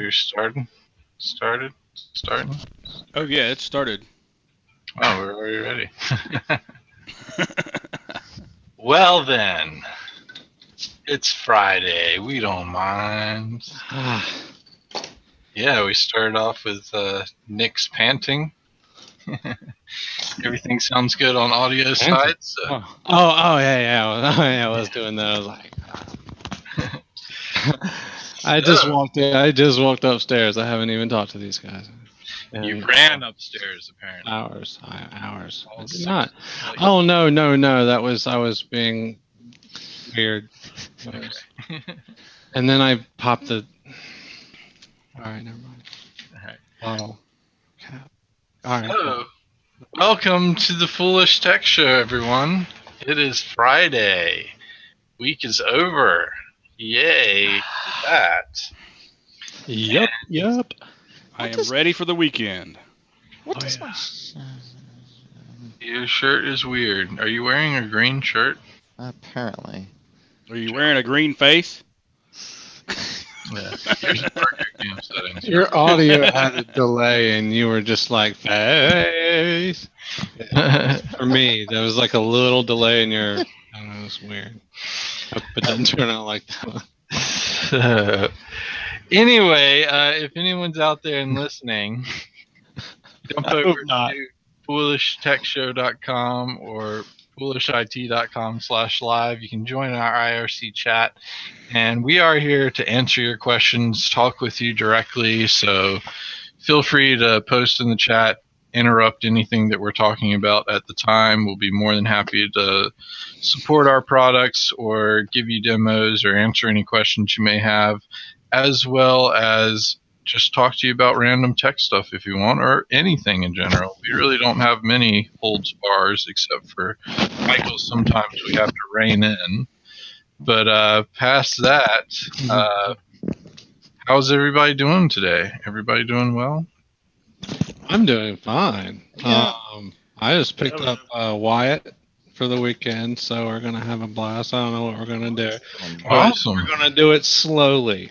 We're starting. Oh yeah, it started. Oh, we're already ready. Well then, it's Friday. We don't mind. Yeah, we started off with Nick's panting. Everything sounds good on audio side. So. Yeah. I was doing that. I was like, I just walked upstairs. I haven't even talked to these guys. You ran upstairs, apparently. Hours. I did not. Oh no! I was being weird. Okay. And then I popped the. All right, never mind. All right. Bottle cap. All right. Hello. Welcome to the Foolish Tech Show, everyone. It is Friday. Week is over. Yay! That. Yep. I am ready for the weekend. What does my... Your shirt is weird. Are you wearing a green shirt? Apparently. Are you wearing a green face? Yeah. Here's your game settings. Your audio had a delay, and you were just like, face. For me, there was like a little delay in your. I don't know, it was weird. But it doesn't turn out like that. Anyway, if anyone's out there and listening, jump over to foolishtechshow.com or foolishit.com/live. You can join our IRC chat, and we are here to answer your questions, talk with you directly. So feel free to post in the chat, interrupt anything that we're talking about at the time. We'll be more than happy to support our products or give you demos or answer any questions you may have, as well as just talk to you about random tech stuff if you want, or anything in general. We really don't have many holds bars, except for Michael. Sometimes we have to rein in. But past that, how's everybody doing today? Everybody doing well? I'm doing fine. Yeah. I just picked up Wyatt for the weekend, so we're going to have a blast. I don't know what we're going to do. Awesome. We're going to do it slowly.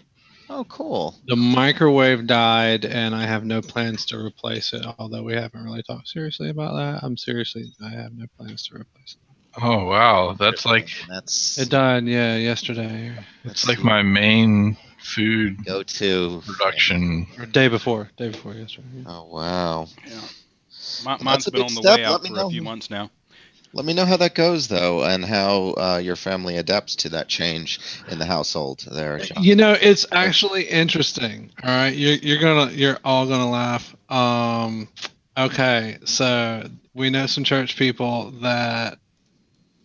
Oh, cool. The microwave died, and I have no plans to replace it, although we haven't really talked seriously about that. I have no plans to replace it. Oh, wow. That's like... It died, yesterday. It's like my main food go-to production. Or day before yesterday. Yeah. Oh, wow. Yeah. Mine's been on the way out for a few months now. Let me know how that goes, though, and how your family adapts to that change in the household there, John. You know, it's actually interesting. All right, you're all gonna laugh. Okay, so we know some church people that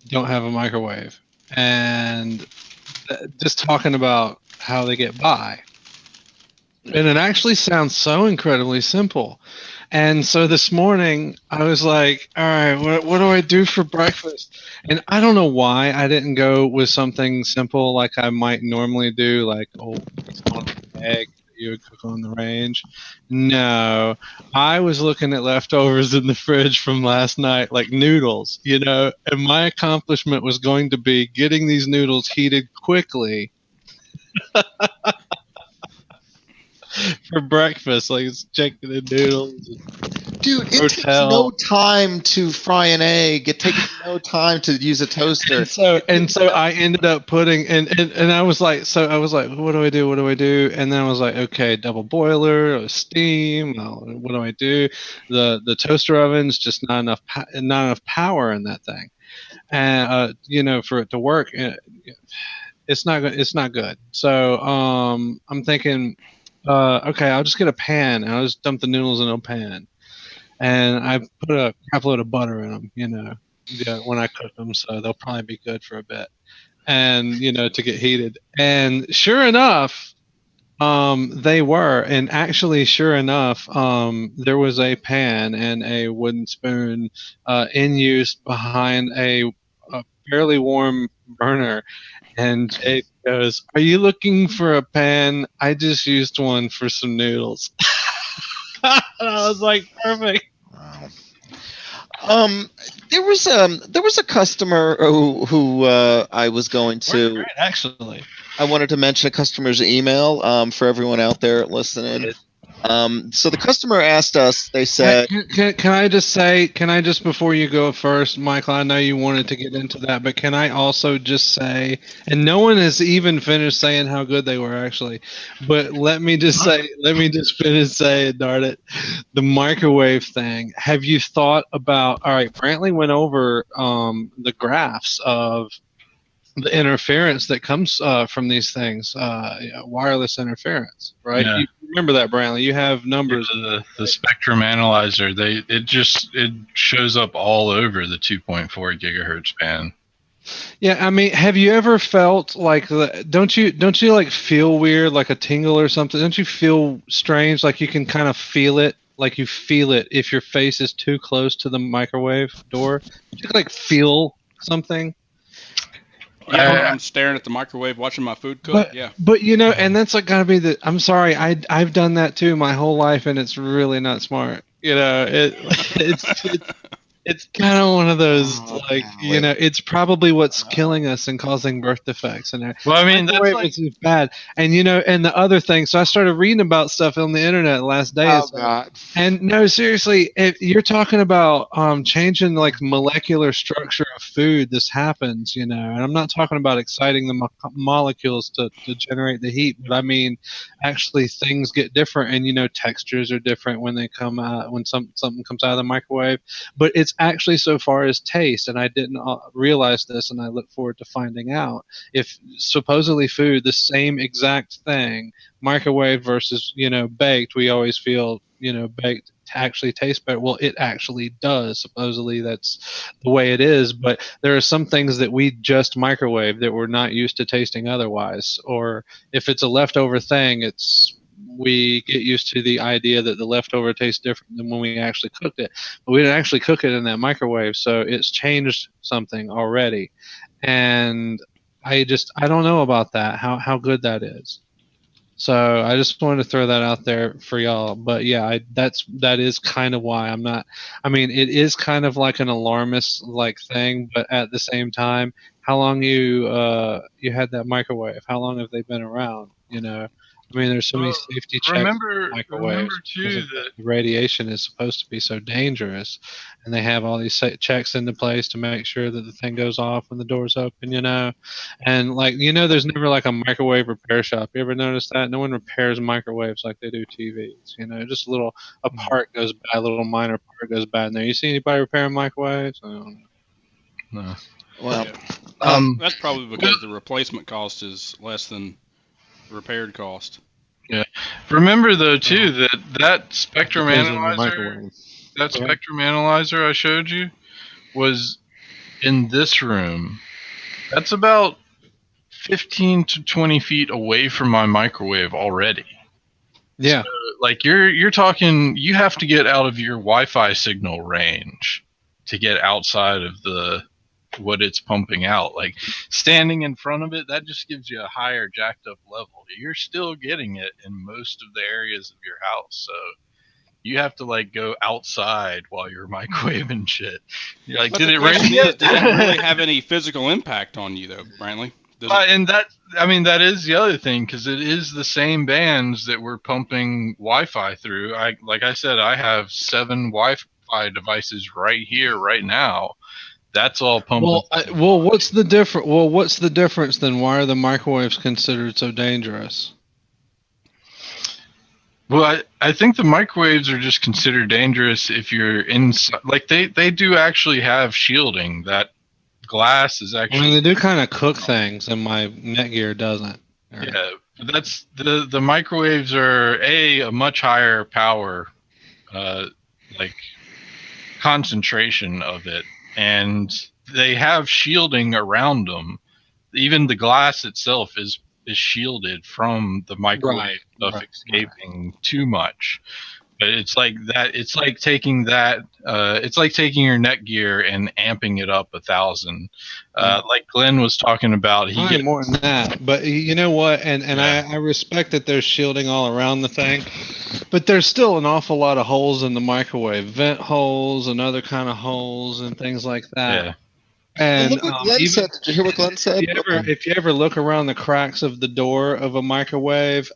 don't have a microwave, and just talking about how they get by, and it actually sounds so incredibly simple. And so this morning, I was like, all right, what do I do for breakfast? And I don't know why I didn't go with something simple like I might normally do, like egg that you would cook on the range. No, I was looking at leftovers in the fridge from last night, like noodles, and my accomplishment was going to be getting these noodles heated quickly. For breakfast, like it's chicken and noodles. Dude, it takes no time to fry an egg. It takes no time to use a toaster. And so I ended up putting and I was like, what do I do? And then I was like, okay, double boiler, or steam. What do I do? The toaster oven's just not enough power in that thing, and for it to work, it's not good. So I'm thinking. Okay, I'll just get a pan and I'll just dump the noodles in a pan, and I put a half load of butter in them, when I cook them, so they'll probably be good for a bit, and to get heated. And sure enough, they were, and actually, sure enough, there was a pan and a wooden spoon in use behind a fairly warm burner. And Jake goes, "Are you looking for a pan? I just used one for some noodles." And I was like, "Perfect." Wow. There was a customer who I was going to. Great, actually. I wanted to mention a customer's email for everyone out there listening. So the customer asked us, they said... Can I just before you go first, Michael, I know you wanted to get into that, but can I also just say, and no one has even finished saying how good they were actually, but let me just finish saying, darn it, the microwave thing. Have you thought about, all right, Brantley went over the graphs of the interference that comes from these things, wireless interference, right? Yeah. You remember that, Brantley? You have numbers. Yeah, the spectrum analyzer, it shows up all over the 2.4 gigahertz band. Yeah, I mean, have you ever felt like don't you like feel weird, like a tingle or something? Don't you feel strange, like you can kind of feel it, like you feel it if your face is too close to the microwave door? You can like feel something. Yeah, I'm staring at the microwave watching my food cook. But you know, and that's like gotta be I'm sorry, I've done that too my whole life, and it's really not smart. You know, it's kind of one of those you know, it's probably what's killing us and causing birth defects. And well, I mean, that's like, it's bad. And you know, and the other thing, so I started reading about stuff on the internet last day. Oh God! And no, seriously, if you're talking about changing like molecular structure of food, this happens, you know. And I'm not talking about exciting the molecules to generate the heat, but I mean, actually things get different, and you know, textures are different when they come out, when something comes out of the microwave. But it's actually so far as taste, and I didn't realize this, and I look forward to finding out. If supposedly food, the same exact thing, microwave versus, you know, baked, we always feel, you know, baked actually tastes better. Well, it actually does. Supposedly that's the way it is, but there are some things that we just microwave that we're not used to tasting otherwise. Or if it's a leftover thing, we get used to the idea that the leftover tastes different than when we actually cooked it. But we didn't actually cook it in that microwave, so it's changed something already. And I don't know about that, how good that is. So I just wanted to throw that out there for y'all. But yeah, that is kind of why I'm not. I mean, it is kind of like an alarmist like thing, but at the same time, how long you had that microwave? How long have they been around? You know, I mean, there's so many safety checks. Remember too that radiation is supposed to be so dangerous, and they have all these checks into place to make sure that the thing goes off when the door's open. You know, and like, you know, there's never like a microwave repair shop. You ever notice that? No one repairs microwaves like they do TVs. You know, just a part goes bad, a little minor part goes bad in there. You see anybody repairing microwaves? I don't know. No. Well, that's probably because the replacement cost is less than repaired cost. Yeah. Remember though too that spectrum analyzer, spectrum analyzer I showed you was in this room. That's about 15 to 20 feet away from my microwave already. Yeah. So, like you're talking, you have to get out of your Wi-Fi signal range to get outside of what it's pumping out. Like standing in front of it, that just gives you a higher jacked up level. You're still getting it in most of the areas of your house, so you have to like go outside while you're microwaving shit. You're like, did it rain yet? Does that really have any physical impact on you though, Brantley? And that is the other thing, because it is the same bands that we're pumping Wi-Fi through. Like I said, I have 7 Wi-Fi devices right here, right now. That's all pumping. What's the difference then? Why are the microwaves considered so dangerous? Well, I think the microwaves are just considered dangerous if you're inside. Like they do actually have shielding. That glass is actually. I mean, they do kind of cook things, and my Netgear doesn't. Yeah, but that's the microwaves are a much higher power, like concentration of it. And they have shielding around them. Even the glass itself is shielded from the microwave stuff escaping too much. But it's like that. It's like taking that. It's like taking your Netgear and amping it up 1,000. Like Glenn was talking about. He gets more than that. But you know what? And I respect that there's shielding all around the thing. But there's still an awful lot of holes in the microwave, vent holes and other kind of holes and things like that. And look what Glenn even said. Did you hear what Glenn said? if you ever look around the cracks of the door of a microwave,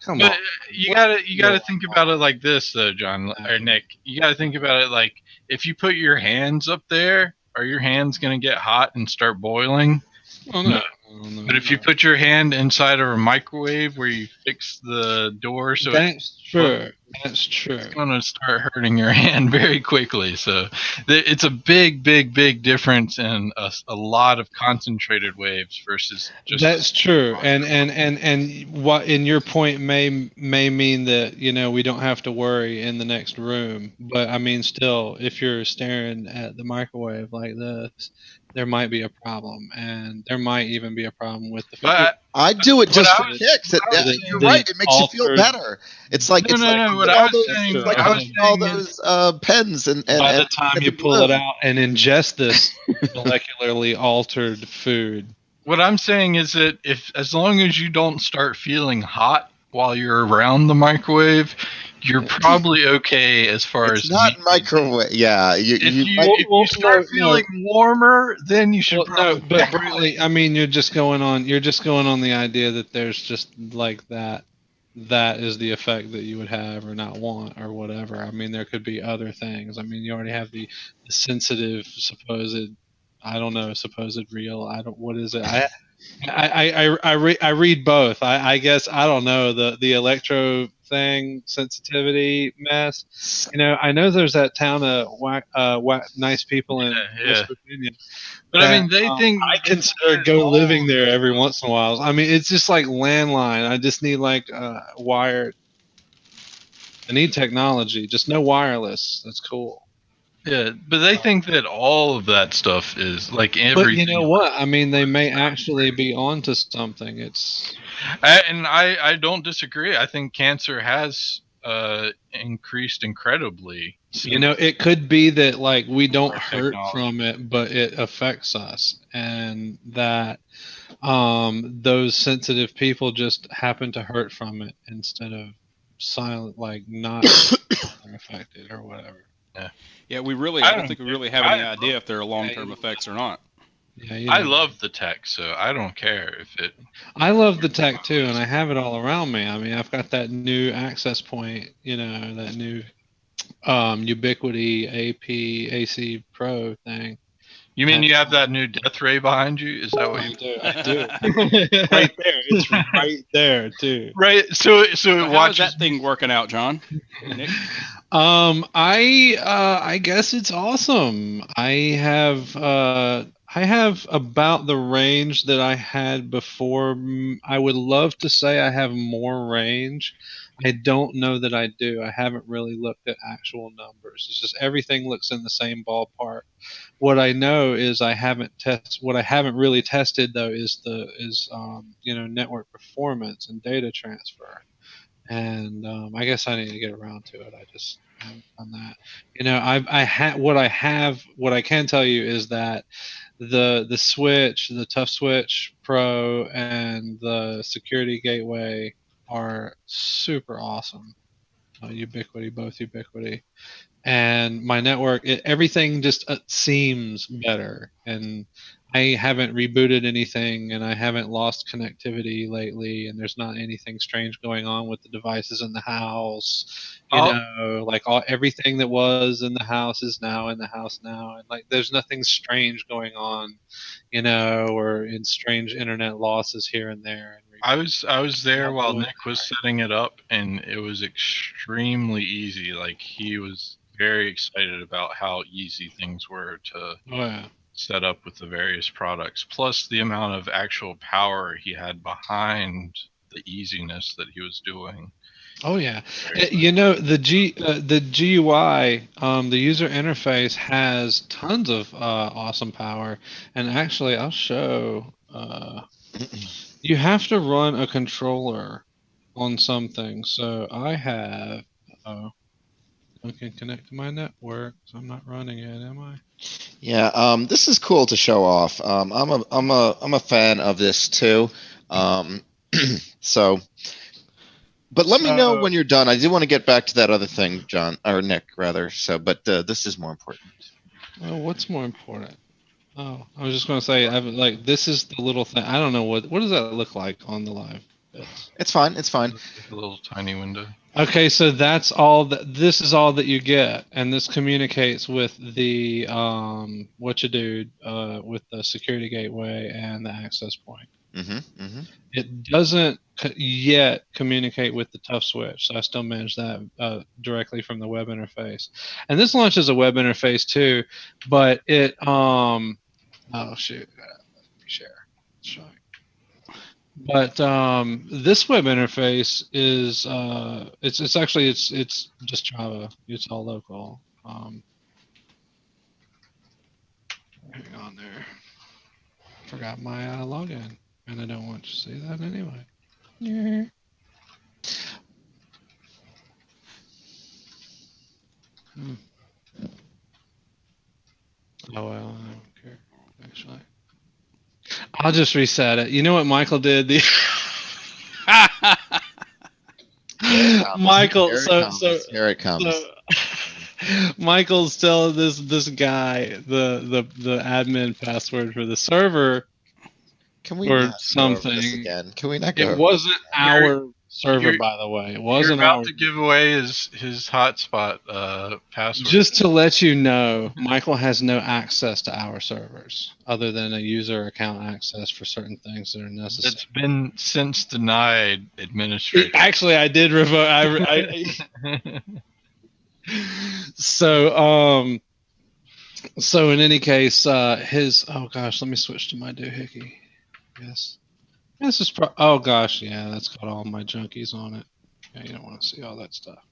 come on. You gotta think about it like this, though, John or Nick. You gotta think about it like if you put your hands up there, are your hands gonna get hot and start boiling? Oh, no. But if you put your hand inside of a microwave where you fix the door, so that's true. That's true. It's going to start hurting your hand very quickly. So it's a big difference in a lot of concentrated waves versus just. That's true, and what in your point may mean that we don't have to worry in the next room. But I mean, still, if you're staring at the microwave like this, there might be a problem, and there might even be a problem with the. But I do it just for kicks. You're right. It makes you feel better. It's like all those pens and by the time you pull it out and ingest this molecularly altered food. What I'm saying is that as long as you don't start feeling hot while you're around the microwave, you're probably okay as far as not microwave. Yeah, if you start feeling warmer, then you should. But Bradley, I mean, you're just going on the idea that there's just like that is the effect that you would have or not want or whatever. I mean, there could be other things. I mean, you already have the sensitive supposed real. What is it? I read both. I guess I don't know the electro thing sensitivity mess. I know there's that town of nice people in West Virginia. But I mean, they think I consider living there every once in a while. I mean, it's just like landline. I just need like wired. I need technology, just no wireless. That's cool. Yeah, but they think that all of that stuff is like everything. But you know what? I mean, they may actually be onto something. I don't disagree. I think cancer has increased incredibly. It could be that like we don't hurt from it, but it affects us, and that those sensitive people just happen to hurt from it instead of silent, like not affected or whatever. Yeah, I don't think we really have any idea if there are long-term effects or not. Yeah, I love the tech, so I don't care if it. I love the tech too, and I have it all around me. I mean, I've got that new access point, that new Ubiquiti AC Pro thing. You mean you have that new death ray behind you? Is that what you do? I do. Right there. It's right there too. Right. So how's that thing working out, John? Nick? I guess it's awesome. I have about the range that I had before. I would love to say I have more range. I don't know that I do. I haven't really looked at actual numbers. It's just everything looks in the same ballpark. What I know is what I haven't really tested though is network performance and data transfer. And I guess I need to get around to it. I just haven't done that. What I can tell you is that the switch, the Tough Switch Pro, and the security gateway are super awesome. Both Ubiquiti, and my network, everything just seems better. And I haven't rebooted anything, and I haven't lost connectivity lately, and there's not anything strange going on with the devices in the house. Everything that was in the house is now in the house now, and like there's nothing strange going on, or in strange internet losses here and there. I was there while Nick was setting it up, and it was extremely easy. Like he was very excited about how easy things were to set up with the various products, plus the amount of actual power he had behind the easiness that he was doing. Oh yeah, the GUI, the user interface has tons of awesome power, and actually I'll show. You have to run a controller on something, so I have. I can connect to my network, so I'm not running it, am I? Yeah, this is cool to show off. I'm a fan of this too. So, but let me know when you're done. I do want to get back to that other thing, John or Nick, rather. So, but this is more important. Well, what's more important? Oh, I was just going to say, like, this is the little thing. I don't know what does that look like on the live bits? It's fine. It's fine. Like a little tiny window. Okay, so that's all that. This is all that you get, and this communicates with the with the security gateway and the access point. It doesn't yet communicate with the tough switch, so I still manage that directly from the web interface. And this launches a web interface too, but it oh shoot, share. Sorry. But this web interface is it's actually it's just Java. It's all local. Hang on there. Forgot my login, and I don't want to see that anyway. Yeah. Oh well, I don't care actually. I'll just reset it. You know what Michael did? Michael, here it comes. Michael's telling this guy the admin password for the server. Can we or not something go over this again? Can we not go? It wasn't our server, by the way. It wasn't You're about our. to give away his hotspot password. Just to let you know, Michael has no access to our servers other than a user account access for certain things that are necessary. It's been since denied administrator. Actually, I did revoke. So in any case, his oh gosh, let me switch to my doohickey. Yes, this is oh gosh, yeah, that's got all my junkies on it. Yeah, you don't want to see all that stuff.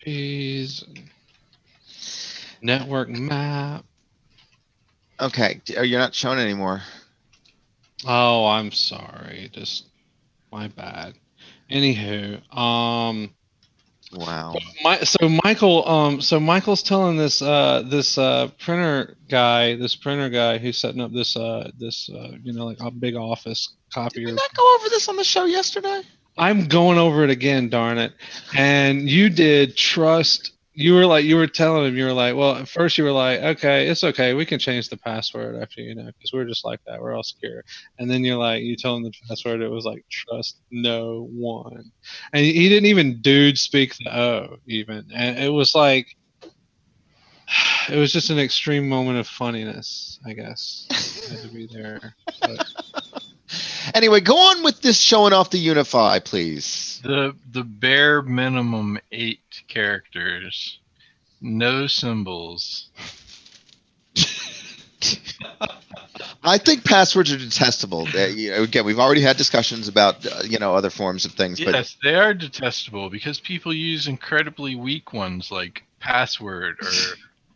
IPs, network map. Okay, you're not showing anymore. Oh, I'm sorry. Just my bad. Anywho, Wow. So Michael's telling this printer guy who's setting up this like a big office copier. Did we not go over this on the show yesterday? I'm going over it again, darn it. And you did trust. You were telling him, you were like, well, at first you were like, okay, it's okay, we can change the password after, because we're just like that, we're all secure. And then you told him the password, it was like, trust no one. And he didn't even speak the O even. And it was like, it was just an extreme moment of funniness, I guess. I had to be there. But. Anyway, go on with this showing off the UniFi, please. The bare minimum 8 characters, no symbols. I think passwords are detestable. Again, we've already had discussions about other forms of things. Yes, they are detestable because people use incredibly weak ones like password or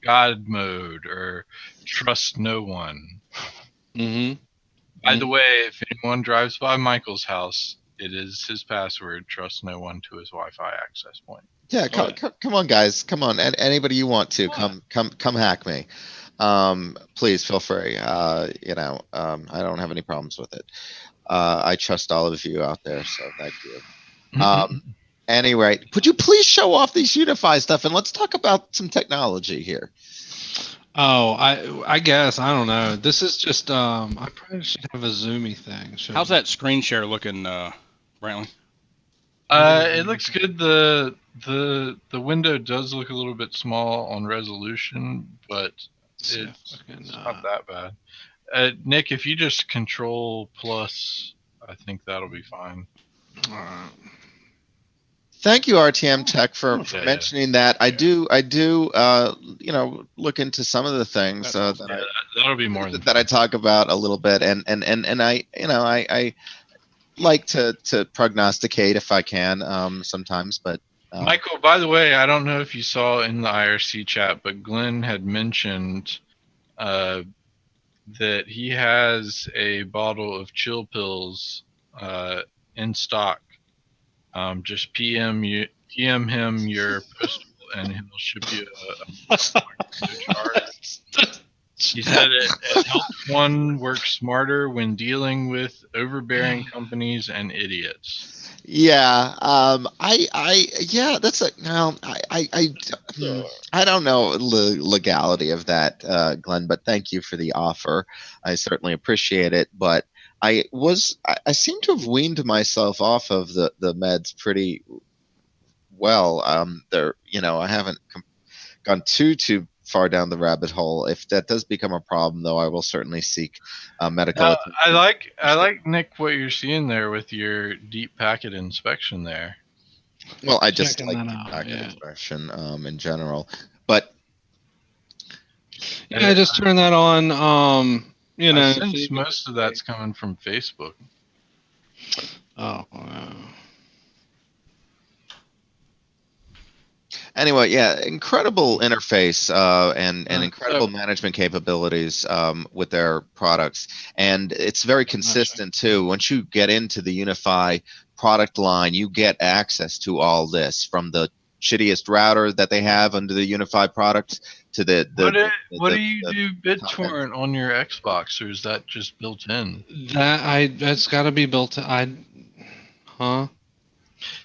God mode or trust no one. Mm-hmm. By the way, if anyone drives by Michael's house, it is his password, trust no one to his Wi-Fi access point. Yeah, come on, guys. Come on. Anybody you want to, come hack me. Please feel free. I don't have any problems with it. I trust all of you out there, so thank you. Anyway, would you please show off these UniFi stuff, and let's talk about some technology here. Oh, I guess, I don't know. This is just I probably should have a zoomy thing. How's that screen share looking, Brantley? It looks good. The window does look a little bit small on resolution, but it's not that bad. Nick, if you just Control plus, I think that'll be fine. All right. Thank you, RTM Tech, for mentioning that. I do, look into some of the things that'll be more that I talk about a little bit, and I like to prognosticate if I can sometimes, but. Michael, by the way, I don't know if you saw in the IRC chat, but Glenn had mentioned that he has a bottle of chill pills in stock. Just PM him your postal, and he'll ship you a charge. He said it helps one work smarter when dealing with overbearing companies and idiots. Yeah, yeah, that's a no. I don't know the legality of that, Glenn. But thank you for the offer. I certainly appreciate it. But I seem to have weaned myself off of the meds pretty well. I haven't gone too far down the rabbit hole. If that does become a problem, though, I will certainly seek medical attention. I like Nick what you're seeing there with your deep packet inspection there. Well, I just Checking like that deep out, packet yeah. inspection in general, but Yeah, I just turn that on. I sense most of that's coming from Facebook. Oh, wow. anyway, yeah, incredible interface and incredible management capabilities with their products, and it's very consistent too. Once you get into the UniFi product line, you get access to all this, from the shittiest router that they have under the UniFi products to what do you do BitTorrent on your Xbox, or is that just built in? That's got to be built. Huh?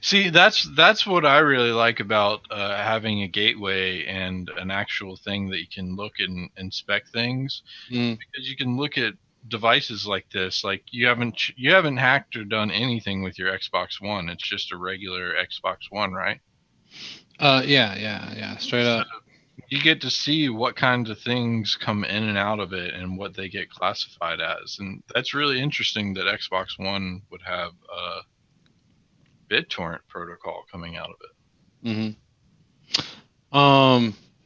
See, that's what I really like about having a gateway and an actual thing that you can look and inspect things, because you can look at devices like this. Like you haven't hacked or done anything with your Xbox One. It's just a regular Xbox One, right? Yeah. Straight up. You get to see what kinds of things come in and out of it and what they get classified as, and that's really interesting that Xbox One would have a BitTorrent protocol coming out of it.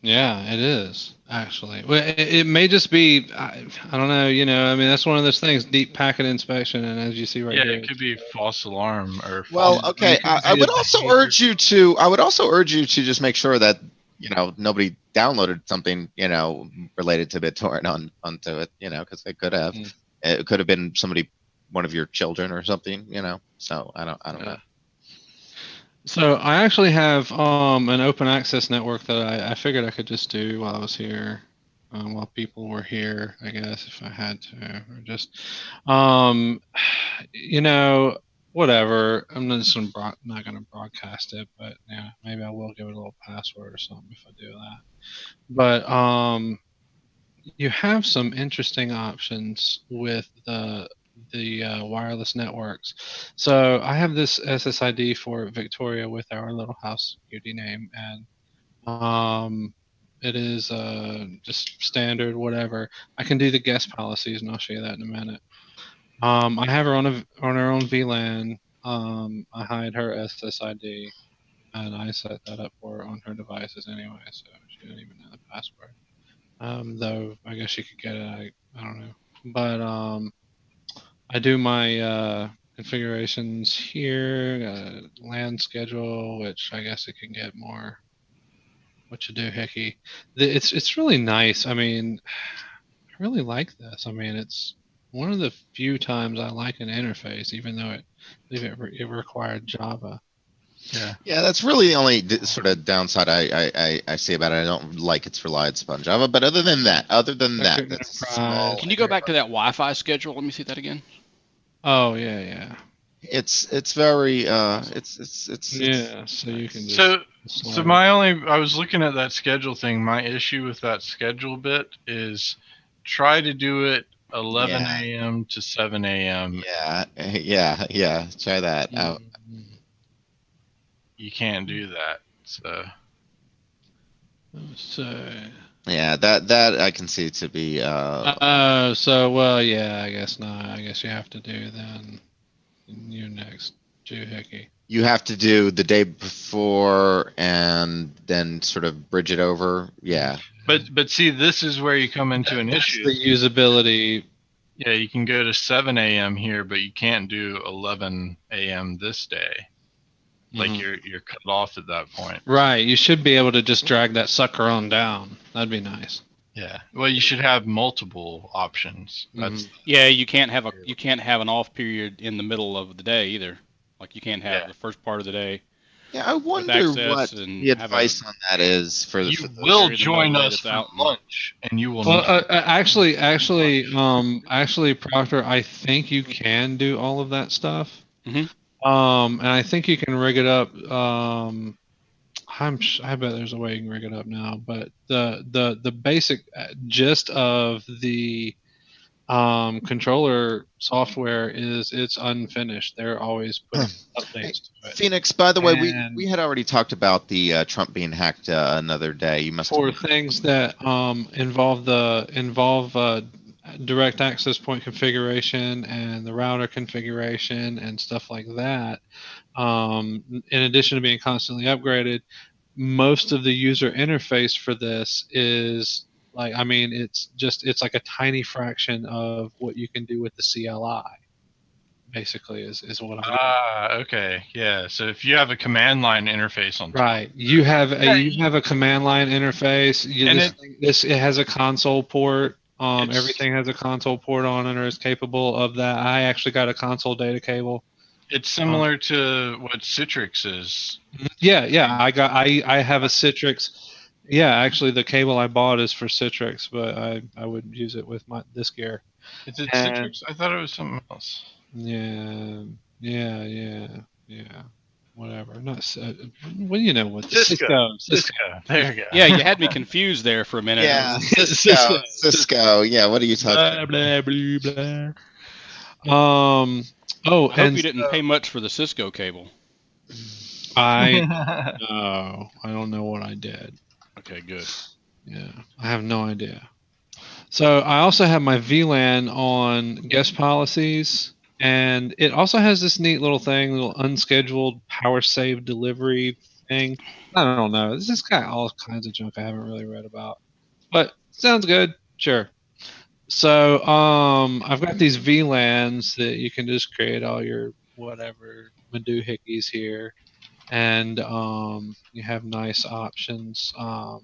Yeah, it is actually. Well, it may just be. I don't know. I mean, that's one of those things. Deep packet inspection, and as you see right here, it could be false alarm or. Okay. I would also urge you to. I would also urge you to just make sure that nobody downloaded something related to BitTorrent onto it. Because they could have. It could have been one of your children or something. So I don't know. So I actually have an open access network that I figured I could just do while I was here, while people were here, I guess, if I had to, or just, whatever. I'm not gonna broadcast it, but yeah, maybe I will give it a little password or something if I do that. But you have some interesting options with the wireless networks. So I have this SSID for Victoria with our little house UD name, and it is just standard, whatever. I can do the guest policies, and I'll show you that in a minute. I have her on her own VLAN. I hide her SSID, and I set that up for her on her devices anyway, so she didn't even know the password. Though I guess she could get it. I don't know, but I do my configurations here, LAN schedule, which I guess it can get more. What you do, Hickey? It's really nice. I mean, I really like this. I mean, it's one of the few times I like an interface, even though it required Java. Yeah, that's really the only sort of downside I see about it. I don't like its reliance upon Java, but other than that, that's small. Can you go back to that Wi-Fi schedule? Let me see that again. Oh yeah. It's very it's yeah. So you can just so I was looking at that schedule thing. My issue with that schedule bit is try to do it 11 a.m. to 7 a.m. Yeah. Try that out. You can't do that. So yeah, that I can see to be I guess not. I guess you have to do then. You're next, Hickey. You have to do the day before and then sort of bridge it over. Yeah. But see, this is where you come into an issue. The usability. Yeah, you can go to 7 a.m. here, but you can't do 11 a.m. this day. Like you're cut off at that point. Right. You should be able to just drag that sucker on down. That'd be nice. Yeah. Well, you should have multiple options. Yeah, you can't have an off period in the middle of the day either. Like you can't have the first part of the day. Yeah, I wonder what the advice on that is for you will join us for lunch, and you will. Well, actually, Proctor, I think you can do all of that stuff. And I think you can rig it up. I bet there's a way you can rig it up now, but the basic gist of the controller software is it's unfinished. They're always putting updates to it. Phoenix, by the way, And we had already talked about the Trump being hacked another day. You must for have. things that involve direct access point configuration and the router configuration and stuff like that. In addition to being constantly upgraded, most of the user interface for this is like, I mean, it's like a tiny fraction of what you can do with the CLI. Basically, is what I'm. Okay, yeah. So if you have a command line interface on top, Right, you have a command line interface. It has a console port. Everything has a console port on it, or is capable of that. I actually got a console data cable. It's similar to what Citrix is. Yeah. I have a Citrix. Yeah, actually, the cable I bought is for Citrix, but I would use it with this gear. Is it Citrix? I thought it was something else. Yeah. Whatever. Not. Well, you know what? Cisco. There you go. Yeah, you had me confused there for a minute. Yeah, Cisco. Yeah, what are you talking Blah, blah, blah. Oh, I hope you didn't pay much for the Cisco cable. I don't know what I did. Okay, good. Yeah, I have no idea. So I also have my VLAN on guest policies, and it also has this neat little thing, little unscheduled power save delivery thing. I don't know. This has got all kinds of junk I haven't really read about, but sounds good. Sure. So I've got these VLANs that you can just create all your whatever Madoohickeys here, and you have nice options. I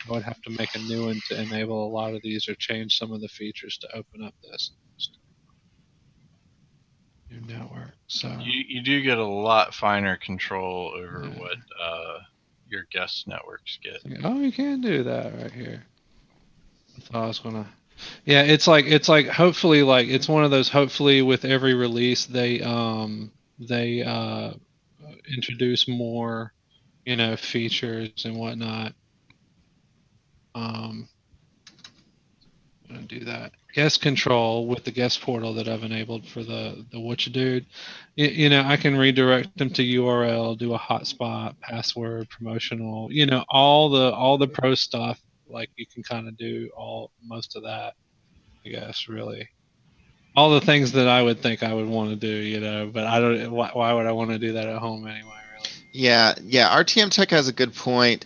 would have to make a new one to enable a lot of these or change some of the features to open up this new network. So you do get a lot finer control over what your guest networks get. Oh, you can do that right here. I thought I was gonna. Yeah, it's like hopefully like it's one of those. Hopefully, with every release, they introduce more, features and whatnot. I'm gonna do that. Guest control with the guest portal that I've enabled for the Whatchadude. I can redirect them to URL, do a hotspot, password, promotional. All the pro stuff. Like you can kind of do most of that. I guess really. All the things that I would think I would want to do, but I don't. Why would I want to do that at home anyway? Really. Yeah. RTM Tech has a good point.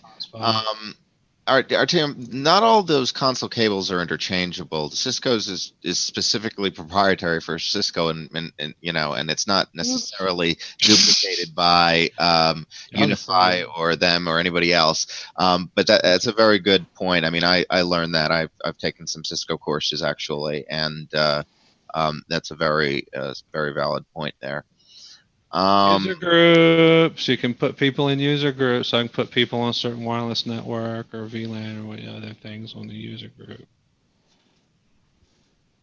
RTM, not all those console cables are interchangeable. Cisco's is specifically proprietary for Cisco, and it's not necessarily duplicated by UniFi or them or anybody else. But that's a very good point. I mean, I learned that. I've taken some Cisco courses actually, and that's a very valid point there. User groups. You can put people in user groups. I can put people on a certain wireless network or VLAN or what other things on the user group.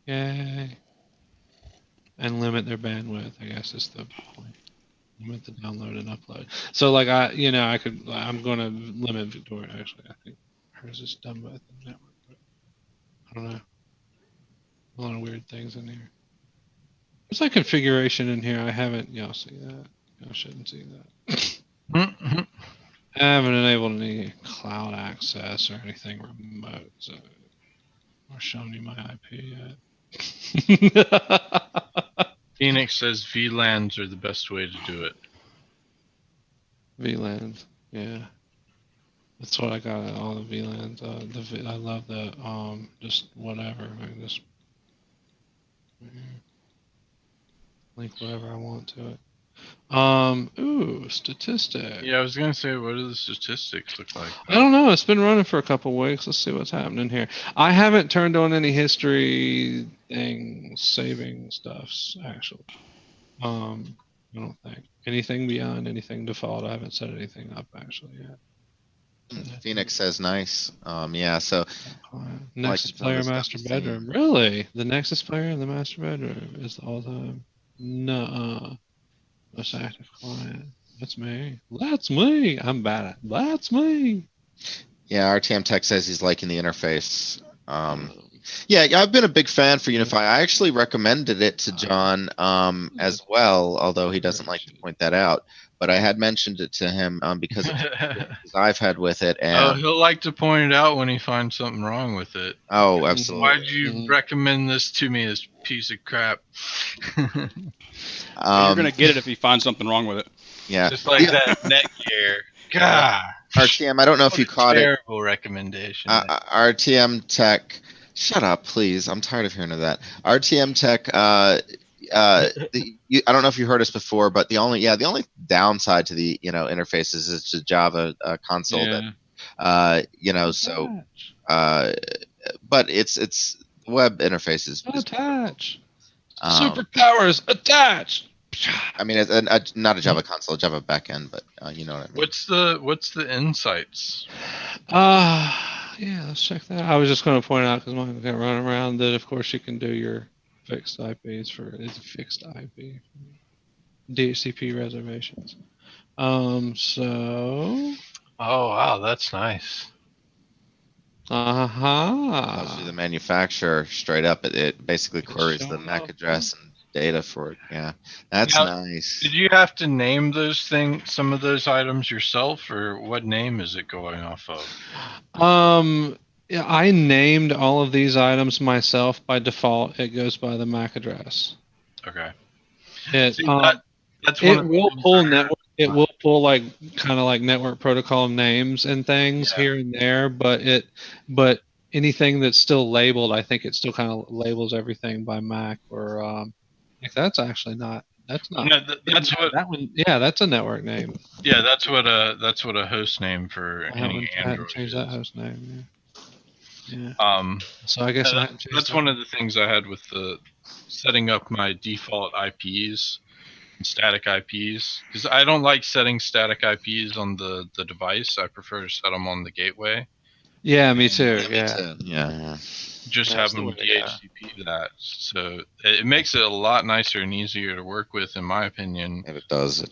Yay. And limit their bandwidth, I guess is the point. Limit the download and upload. So like I'm going to limit Victoria actually. I think hers is done by the network, but I don't know. A lot of weird things in here. There's like configuration in here. I haven't, see that. Y'all shouldn't see that. I haven't enabled any cloud access or anything remote, so or shown you my IP yet. Phoenix says VLANs are the best way to do it. VLANs, yeah. That's what I got. All the VLANs. I love the just whatever. I just link whatever I want to it. Statistics. Yeah, I was gonna say, what do the statistics look like? I don't know. It's been running for a couple of weeks. Let's see what's happening here. I haven't turned on any history things, saving stuffs actually. I don't think anything beyond anything default. I haven't set anything up actually yet. Phoenix says nice. Yeah. So Nexus player master bedroom. Really? The Nexus player in the master bedroom is all time. No. Most active client. That's me. That's me. I'm bad at. That's me. Yeah, RTM Tech says he's liking the interface. Yeah, I've been a big fan for UniFi. I actually recommended it to John as well, although he doesn't like to point that out. But I had mentioned it to him because of experiences I've had with it. Oh, And he'll like to point it out when he finds something wrong with it. oh, absolutely. Why'd you recommend this to me, this piece of crap? You're gonna get it if you find something wrong with it. Yeah, Just like that Netgear. God. RTM, I don't know if you caught it. Terrible recommendation. RTM Tech, shut up, please. I'm tired of hearing of that. RTM Tech. I don't know if you heard us before, but the only downside to the interfaces is the Java console that but it's web interfaces. Attach. Superpowers attached. I mean, it's not a Java console, a Java backend, but you know what I mean. What's the insights? Yeah, let's check that out. I was just going to point out because mine got run around that, of course, you can do your fixed IPs it's a fixed IP DHCP reservations. So. Oh wow, that's nice. Tells you the manufacturer straight up. It basically queries the MAC address and data for it. Yeah, that's nice. Did you have to name some of those items yourself, or what name is it going off of? Yeah, I named all of these items myself by default. It goes by the MAC address. Okay. That's it will pull network. It will pull kind of like network protocol names and things here and there, but anything that's still labeled, I think it still kind of labels everything by MAC or that's actually not. That's not. No, that's what that one. Yeah, that's a network name. Yeah, that's what a host name for any I haven't Android changed is. that host name. Yeah. So I guess that's one of the things I had with the setting up my default IPs and static IPs, because I don't like setting static IPs on the device. I prefer to set them on the gateway. Yeah, me too. Yeah. Just have them DHCP that, so it makes it a lot nicer and easier to work with, in my opinion. And it does.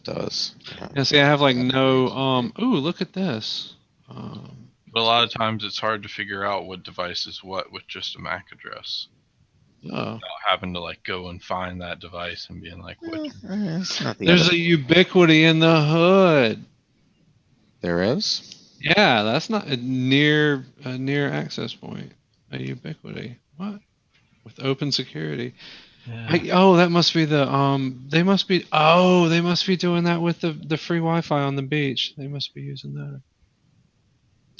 Yeah, see, I have no. Ooh, look at this. But a lot of times it's hard to figure out what device is what with just a MAC address. Without having to go and find that device and being like, what? There's a Ubiquiti in the hood. There is? Yeah, that's not a near access point. A Ubiquiti. What? With open security. Yeah. That must be the they must be doing that with the free Wi-Fi on the beach. They must be using that.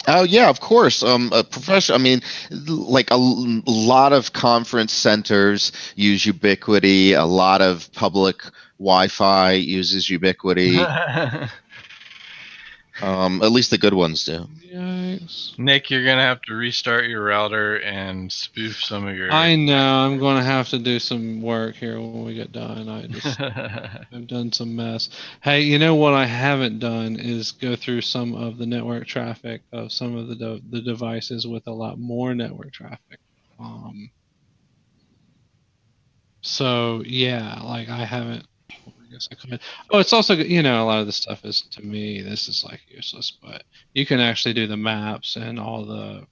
Oh yeah, of course. A professional. I mean, a lot of conference centers use Ubiquiti. A lot of public Wi-Fi uses Ubiquiti. At least the good ones do. Yikes. Nick, you're gonna have to restart your router and spoof some of your. I know. I'm gonna have to do some work here when we get done. I've done some mess. Hey, you know what I haven't done is go through some of the network traffic of some of the devices with a lot more network traffic. So yeah, I haven't. I guess I could. Oh, it's also a lot of the stuff is, to me, this is useless, but you can actually do the maps and all the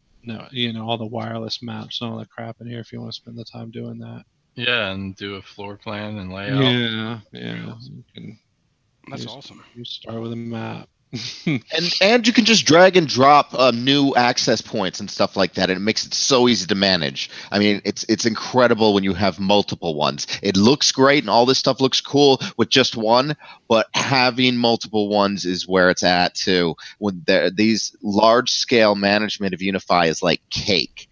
all the wireless maps and all that crap in here if you want to spend the time doing that. Yeah, and do a floor plan and layout. Yeah. That's awesome. You start with a map. and you can just drag and drop new access points and stuff like that, and it makes it so easy to manage. I mean, it's incredible when you have multiple ones. It looks great and all this stuff looks cool with just one, but having multiple ones is where it's at too. When these large scale management of UniFi is like cake,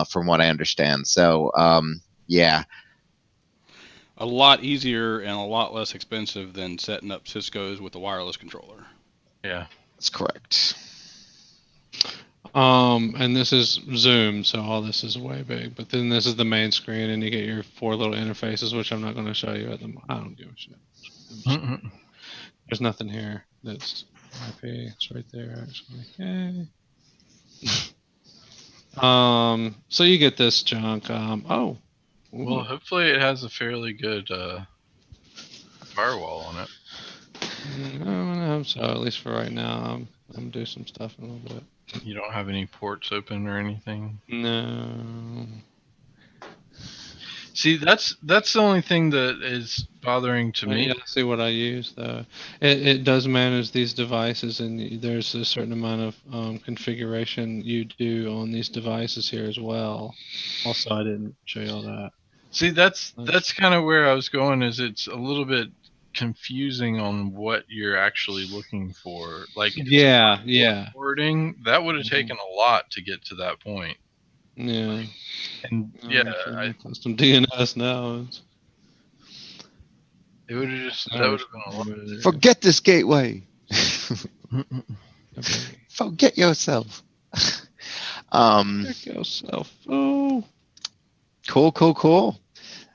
from what I understand. So yeah. A lot easier and a lot less expensive than setting up Cisco's with a wireless controller. Yeah, that's correct. And this is Zoom, so all this is way big. But then this is the main screen, and you get your 4 little interfaces, which I'm not going to show you at the moment. I don't give a shit. There's nothing here that's IP. It's right there, actually. Yay. So you get this junk. Well, hopefully it has a fairly good firewall on it. I hope so. At least for right now, I'm doing some stuff in a little bit. You don't have any ports open or anything? No. See, that's the only thing that is bothering to me. Yeah, see what I use though. It does manage these devices, and there's a certain amount of configuration you do on these devices here as well. Also, I didn't show you all that. See, that's kind of where I was going. Is it's a little bit confusing on what you're actually looking for. Like, Yeah. wording that would have taken a lot to get to that point. Yeah. And custom DNS now. It would have just that would have been a lot. Forget this gateway. Forget yourself. Forget yourself. Oh. Cool.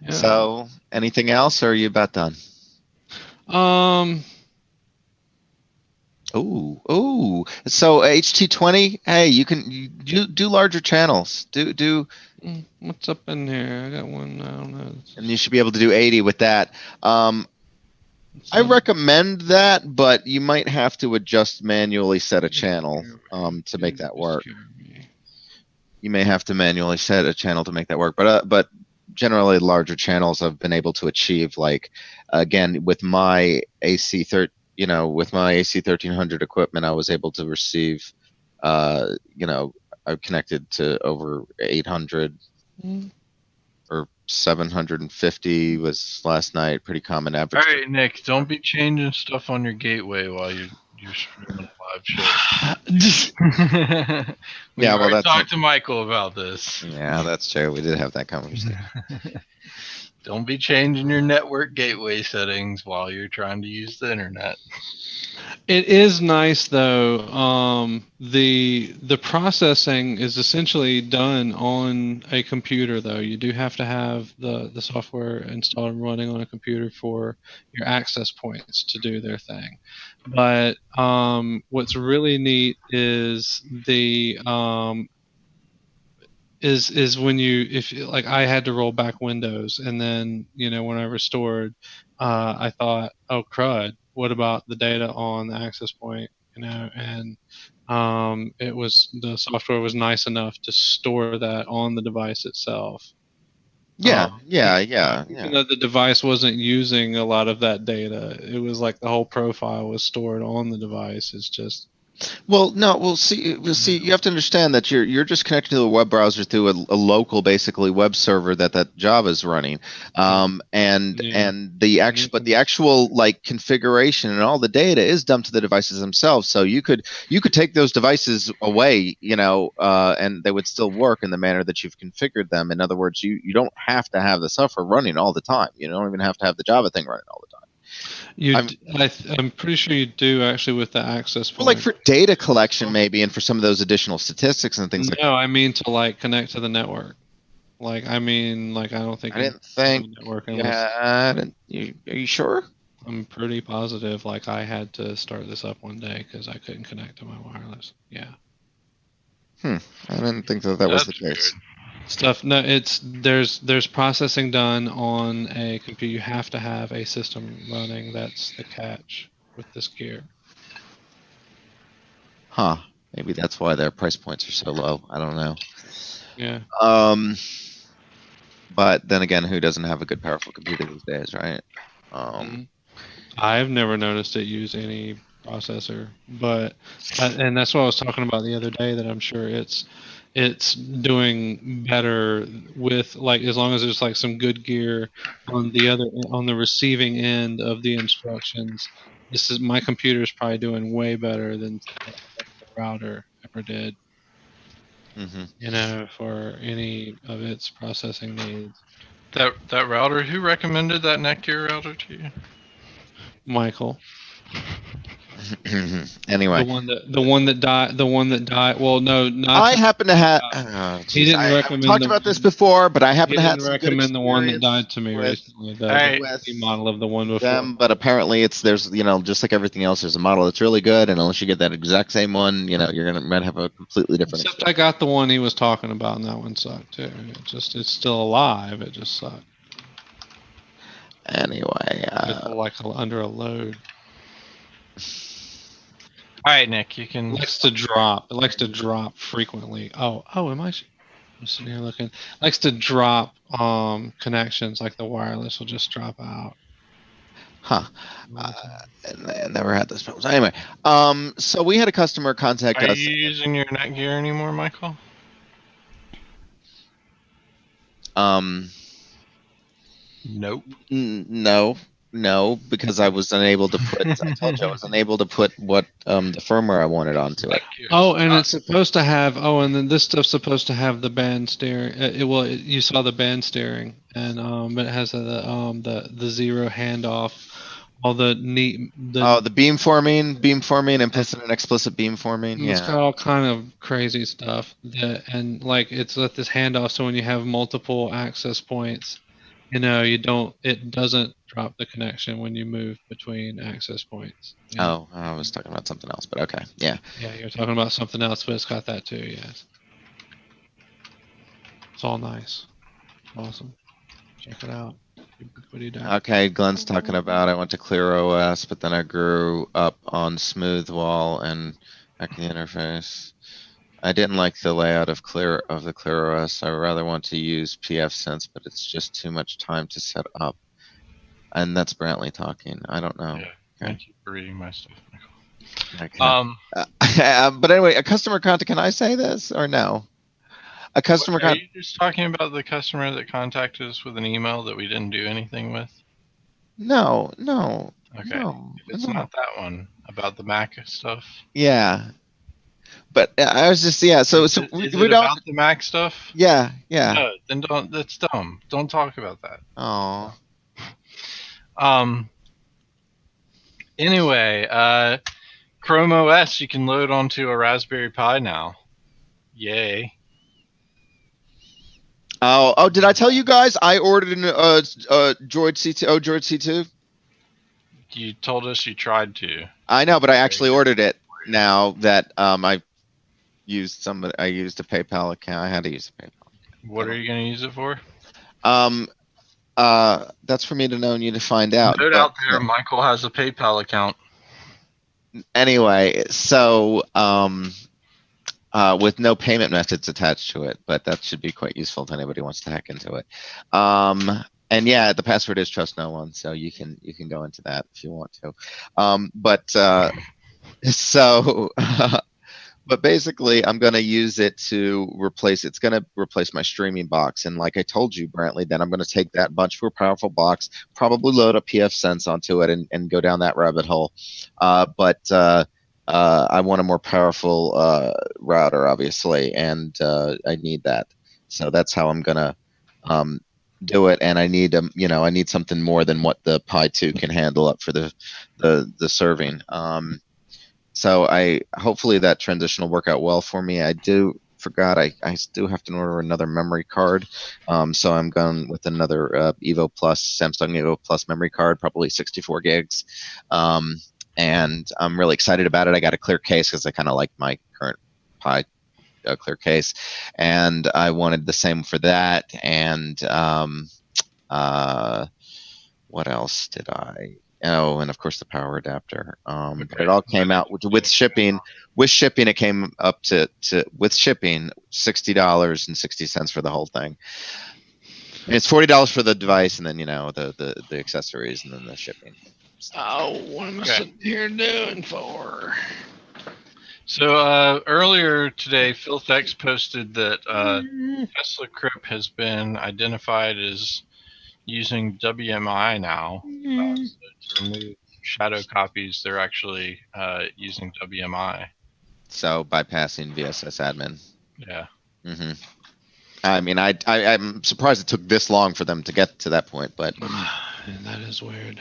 Yeah. So, anything else, or are you about done? Ooh. So HT20, hey, you can do larger channels. Do. What's up in here? I got one. I don't know. And you should be able to do 80 with that. I recommend that, but you might have to manually set a channel to make that work. You may have to manually set a channel to make that work, but generally larger channels I've been able to achieve. Like again, with my with my AC 1300 equipment, I was able to receive, I've connected to over 800 or 750 was last night. Pretty common average. All right, Nick, don't be changing stuff on your gateway while you're streaming a live show. Talk to Michael about this. Yeah, that's true. We did have that conversation. Don't be changing your network gateway settings while you're trying to use the internet. It is nice though. The processing is essentially done on a computer though. You do have to have the software installed and running on a computer for your access points to do their thing. But what's really neat is the is when like I had to roll back Windows, and then when I restored, I thought, oh crud, what about the data on the access point? And the software was nice enough to store that on the device itself. Yeah. Even though the device wasn't using a lot of that data, it was like the whole profile was stored on the device. It's just. We'll see. You have to understand that you're just connected to a web browser through a local, basically, web server that Java is running, and the actual like configuration and all the data is dumped to the devices themselves. So you could take those devices away, and they would still work in the manner that you've configured them. In other words, you don't have to have the software running all the time. You don't even have to have the Java thing running all the time. I'm pretty sure you do actually with the access point. Well, like for data collection maybe, and for some of those additional statistics and things like that. No, I mean to like connect to the network. I don't think. I didn't think. Network Are you sure? I'm pretty positive. Like I had to start this up one day because I couldn't connect to my wireless. Yeah. I didn't think that was the case. There's processing done on a computer. You have to have a system running. That's the catch with this gear. Maybe that's why their price points are so low. I don't know. Yeah. But then again, who doesn't have a good powerful computer these days, right? I've never noticed it use any processor, and that's what I was talking about the other day. That I'm sure it's doing better with as long as there's like some good gear on the receiving end of the instructions. My computer is probably doing way better than the router ever did. For any of its processing needs. That router, who recommended that Netgear router to you? Michael. Anyway, the one that died. Well, no, not. I happen to have. He didn't recommend. I've talked about this before, but I happen to have. He didn't recommend the one that died to me recently. The model of the one before. Them, but apparently there's just like everything else, there's a model that's really good, and unless you get that exact same one, you're might have a completely different. Except I got the one he was talking about, and that one sucked too. It's still alive. It just sucked. Anyway, like under a load. All right, Nick, you can. It likes to drop. It likes to drop frequently. Oh, am I? I'm sitting here looking. It likes to drop connections, like the wireless will just drop out. Huh. I never had those problems. Anyway, so we had a customer contact Are us. you using your Netgear anymore, Michael? Nope. No, because I was unable to put. I told you I was unable to put what the firmware I wanted onto it. Oh, and it's supposed to have. Oh, and then this stuff's supposed to have the band steering. You saw the band steering, and it has the zero handoff. All the neat. The beamforming, implicit and explicit beamforming. It's Yeah. got all kind of crazy stuff and like it's got this handoff. So when you have multiple access points, it doesn't drop the connection when you move between access points. Oh, I was talking about something else, but okay. Yeah. Yeah, you're talking about something else, but it's got that too. Yes. It's all nice. Awesome. Check it out. Okay, Glenn's talking about I went to ClearOS, but then I grew up on SmoothWall and back in the interface. I didn't like the layout of the ClearOS. I rather want to use pfSense, but it's just too much time to set up. And that's Brantley talking. I don't know. Yeah. Thank you for reading my stuff, Michael. Okay. But anyway, a customer contact. Can I say this or no? A customer. Are you just talking about the customer that contacted us with an email that we didn't do anything with? No. Okay. No, If it's not that one about the Mac stuff. Yeah. But I was just So is we it don't about the Mac stuff? Yeah. No, then don't. That's dumb. Don't talk about that. Oh. Anyway, Chrome OS you can load onto a Raspberry Pi now. Yay. Oh, did I tell you guys I ordered an Droid C2? Droid C2? You told us you tried to. I know, but I actually ordered it now that I used a PayPal account. I had to use a PayPal account. What are you going to use it for? That's for me to know and you to find out. Note out there, Michael has a PayPal account. Anyway, so with no payment methods attached to it, but that should be quite useful if anybody wants to hack into it. And yeah, the password is trust no one, so you can go into that if you want to. But basically, I'm going to use it to replace. It's going to replace my streaming box, and like I told you, Brantley, then I'm going to take that much more powerful box, probably load a pfSense onto it, and go down that rabbit hole. But I want a more powerful router, obviously, and I need that. So that's how I'm going to do it, and I need I need something more than what the Pi 2 can handle up for the serving. So hopefully that transition will work out well for me. I forgot I do have to order another memory card. So I'm going with another Samsung Evo Plus memory card, probably 64 gigs. And I'm really excited about it. I got a clear case because I kind of like my current Pi clear case, and I wanted the same for that. And what else did I? Oh, and of course the power adapter. But it all came out with shipping. With shipping, it came up to with shipping $60.60 for the whole thing. And it's $40 for the device, and then the accessories, and then the shipping. Oh, what am I sitting here doing for? So earlier today, PhilThex posted that TeslaCrypt has been identified as using WMI now. To remove shadow copies, they're actually using WMI. So bypassing vvsadmin. Yeah. Mm-hmm. I mean, I'm surprised it took this long for them to get to that point, but that is weird.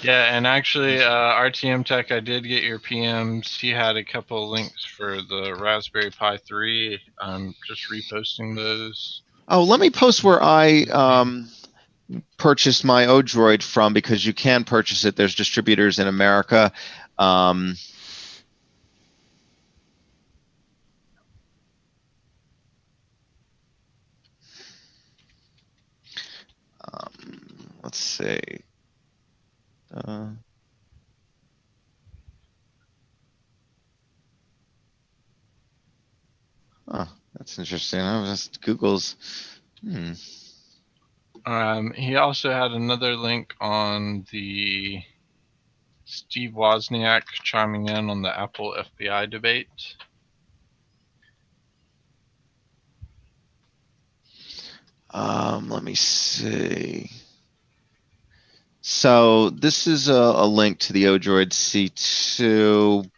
Yeah, and actually, RTM Tech, I did get your PMs. He had a couple links for the Raspberry Pi 3. I'm just reposting those. Oh, let me post where I purchased my Odroid from, because you can purchase it. There's distributors in America. Let's see. that's interesting. I was just Google's. He also had another link on the Steve Wozniak chiming in on the Apple FBI debate. Let me see. So this is a link to the Odroid C2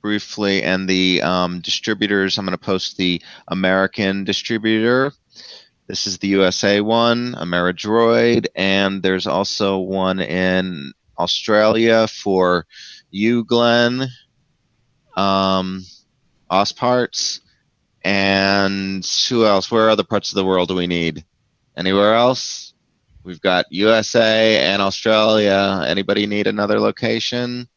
briefly, and the distributors. I'm going to post the American distributor. This is the USA one, Ameridroid, and there's also one in Australia for you, Glenn, Osparts, and who else? Where other parts of the world do we need? Anywhere else? We've got USA and Australia. Anybody need another location?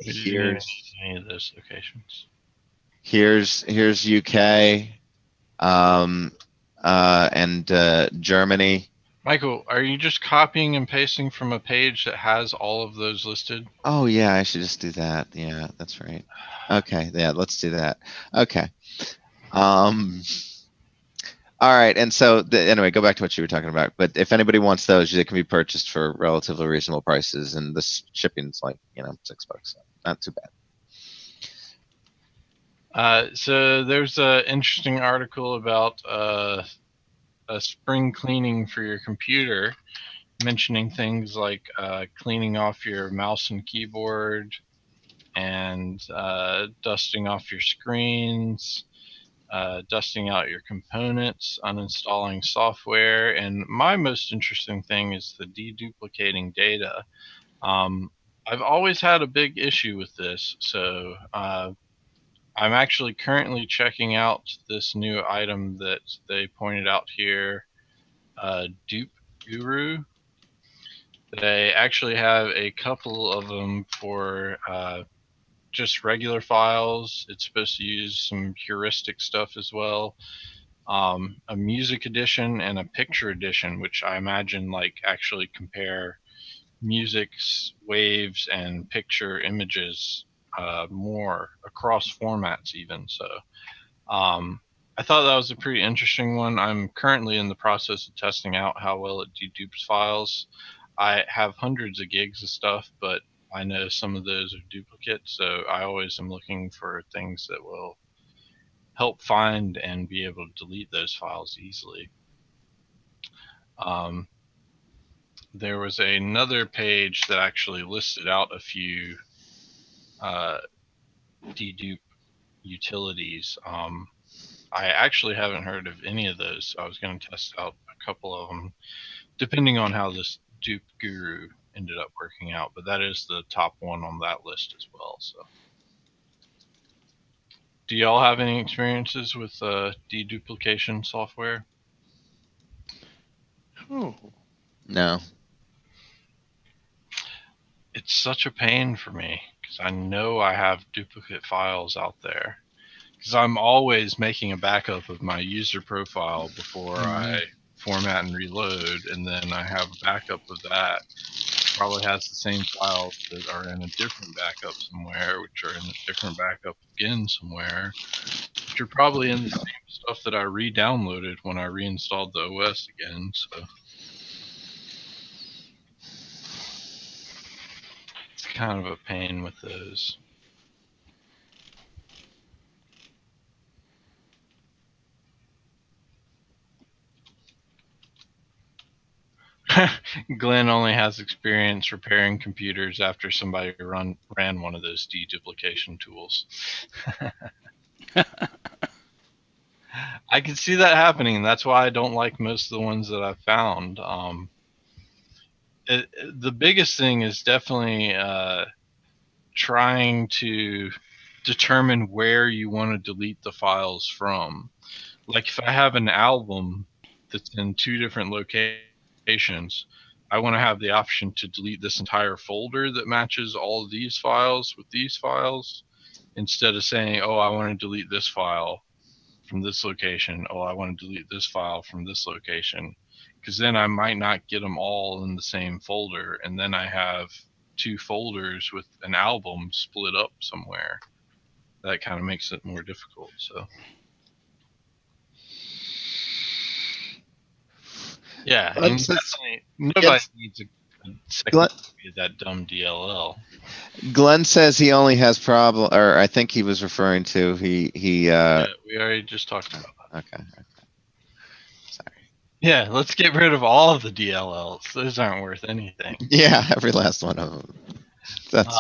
Here's any of those locations. Here's UK, and Germany. Michael, are you just copying and pasting from a page that has all of those listed? Oh yeah, I should just do that. Yeah, that's right. Okay, yeah, let's do that. Okay. All right, and so anyway, go back to what you were talking about. But if anybody wants those, they can be purchased for relatively reasonable prices, and the shipping's like $6, so not too bad. So there's an interesting article about a spring cleaning for your computer, mentioning things like cleaning off your mouse and keyboard, and dusting off your screens, dusting out your components, uninstalling software, and my most interesting thing is the deduplicating data. I've always had a big issue with this, so I'm actually currently checking out this new item that they pointed out here, DupeGuru. They actually have a couple of them for just regular files. It's supposed to use some heuristic stuff as well. A music edition and a picture edition, which I imagine like actually compare music's waves and picture images more across formats even. So I thought that was a pretty interesting one. I'm currently in the process of testing out how well it dedupes files. I have hundreds of gigs of stuff, but I know some of those are duplicates, so I always am looking for things that will help find and be able to delete those files easily. There was another page that actually listed out a few dedupe utilities. I actually haven't heard of any of those, so I was going to test out a couple of them, depending on how this DupeGuru ended up working out, but that is the top one on that list as well. So, do y'all have any experiences with deduplication software? Oh. No. It's such a pain for me because I know I have duplicate files out there. Because I'm always making a backup of my user profile before I format and reload, and then I have a backup of that. Probably has the same files that are in a different backup somewhere, which are in a different backup again somewhere, which are probably in the same stuff that I re-downloaded when I reinstalled the OS again. So it's kind of a pain with those. Glenn only has experience repairing computers after somebody ran one of those deduplication tools. I can see that happening. That's why I don't like most of the ones that I've found. The biggest thing is definitely trying to determine where you want to delete the files from. Like if I have an album that's in two different locations, I want to have the option to delete this entire folder that matches all of these files with these files, instead of saying, oh, I want to delete this file from this location. Oh, I want to delete this file from this location. Because then I might not get them all in the same folder, and then I have two folders with an album split up somewhere. That kind of makes it more difficult. So Yeah, Glenn and says- definitely nobody needs a second Glenn- copy of that dumb DLL. Glenn says he only has problem, or I think he was referring to Yeah, we already just talked about that. Okay. Sorry. Yeah, let's get rid of all of the DLLs. Those aren't worth anything. Yeah, every last one of them. That's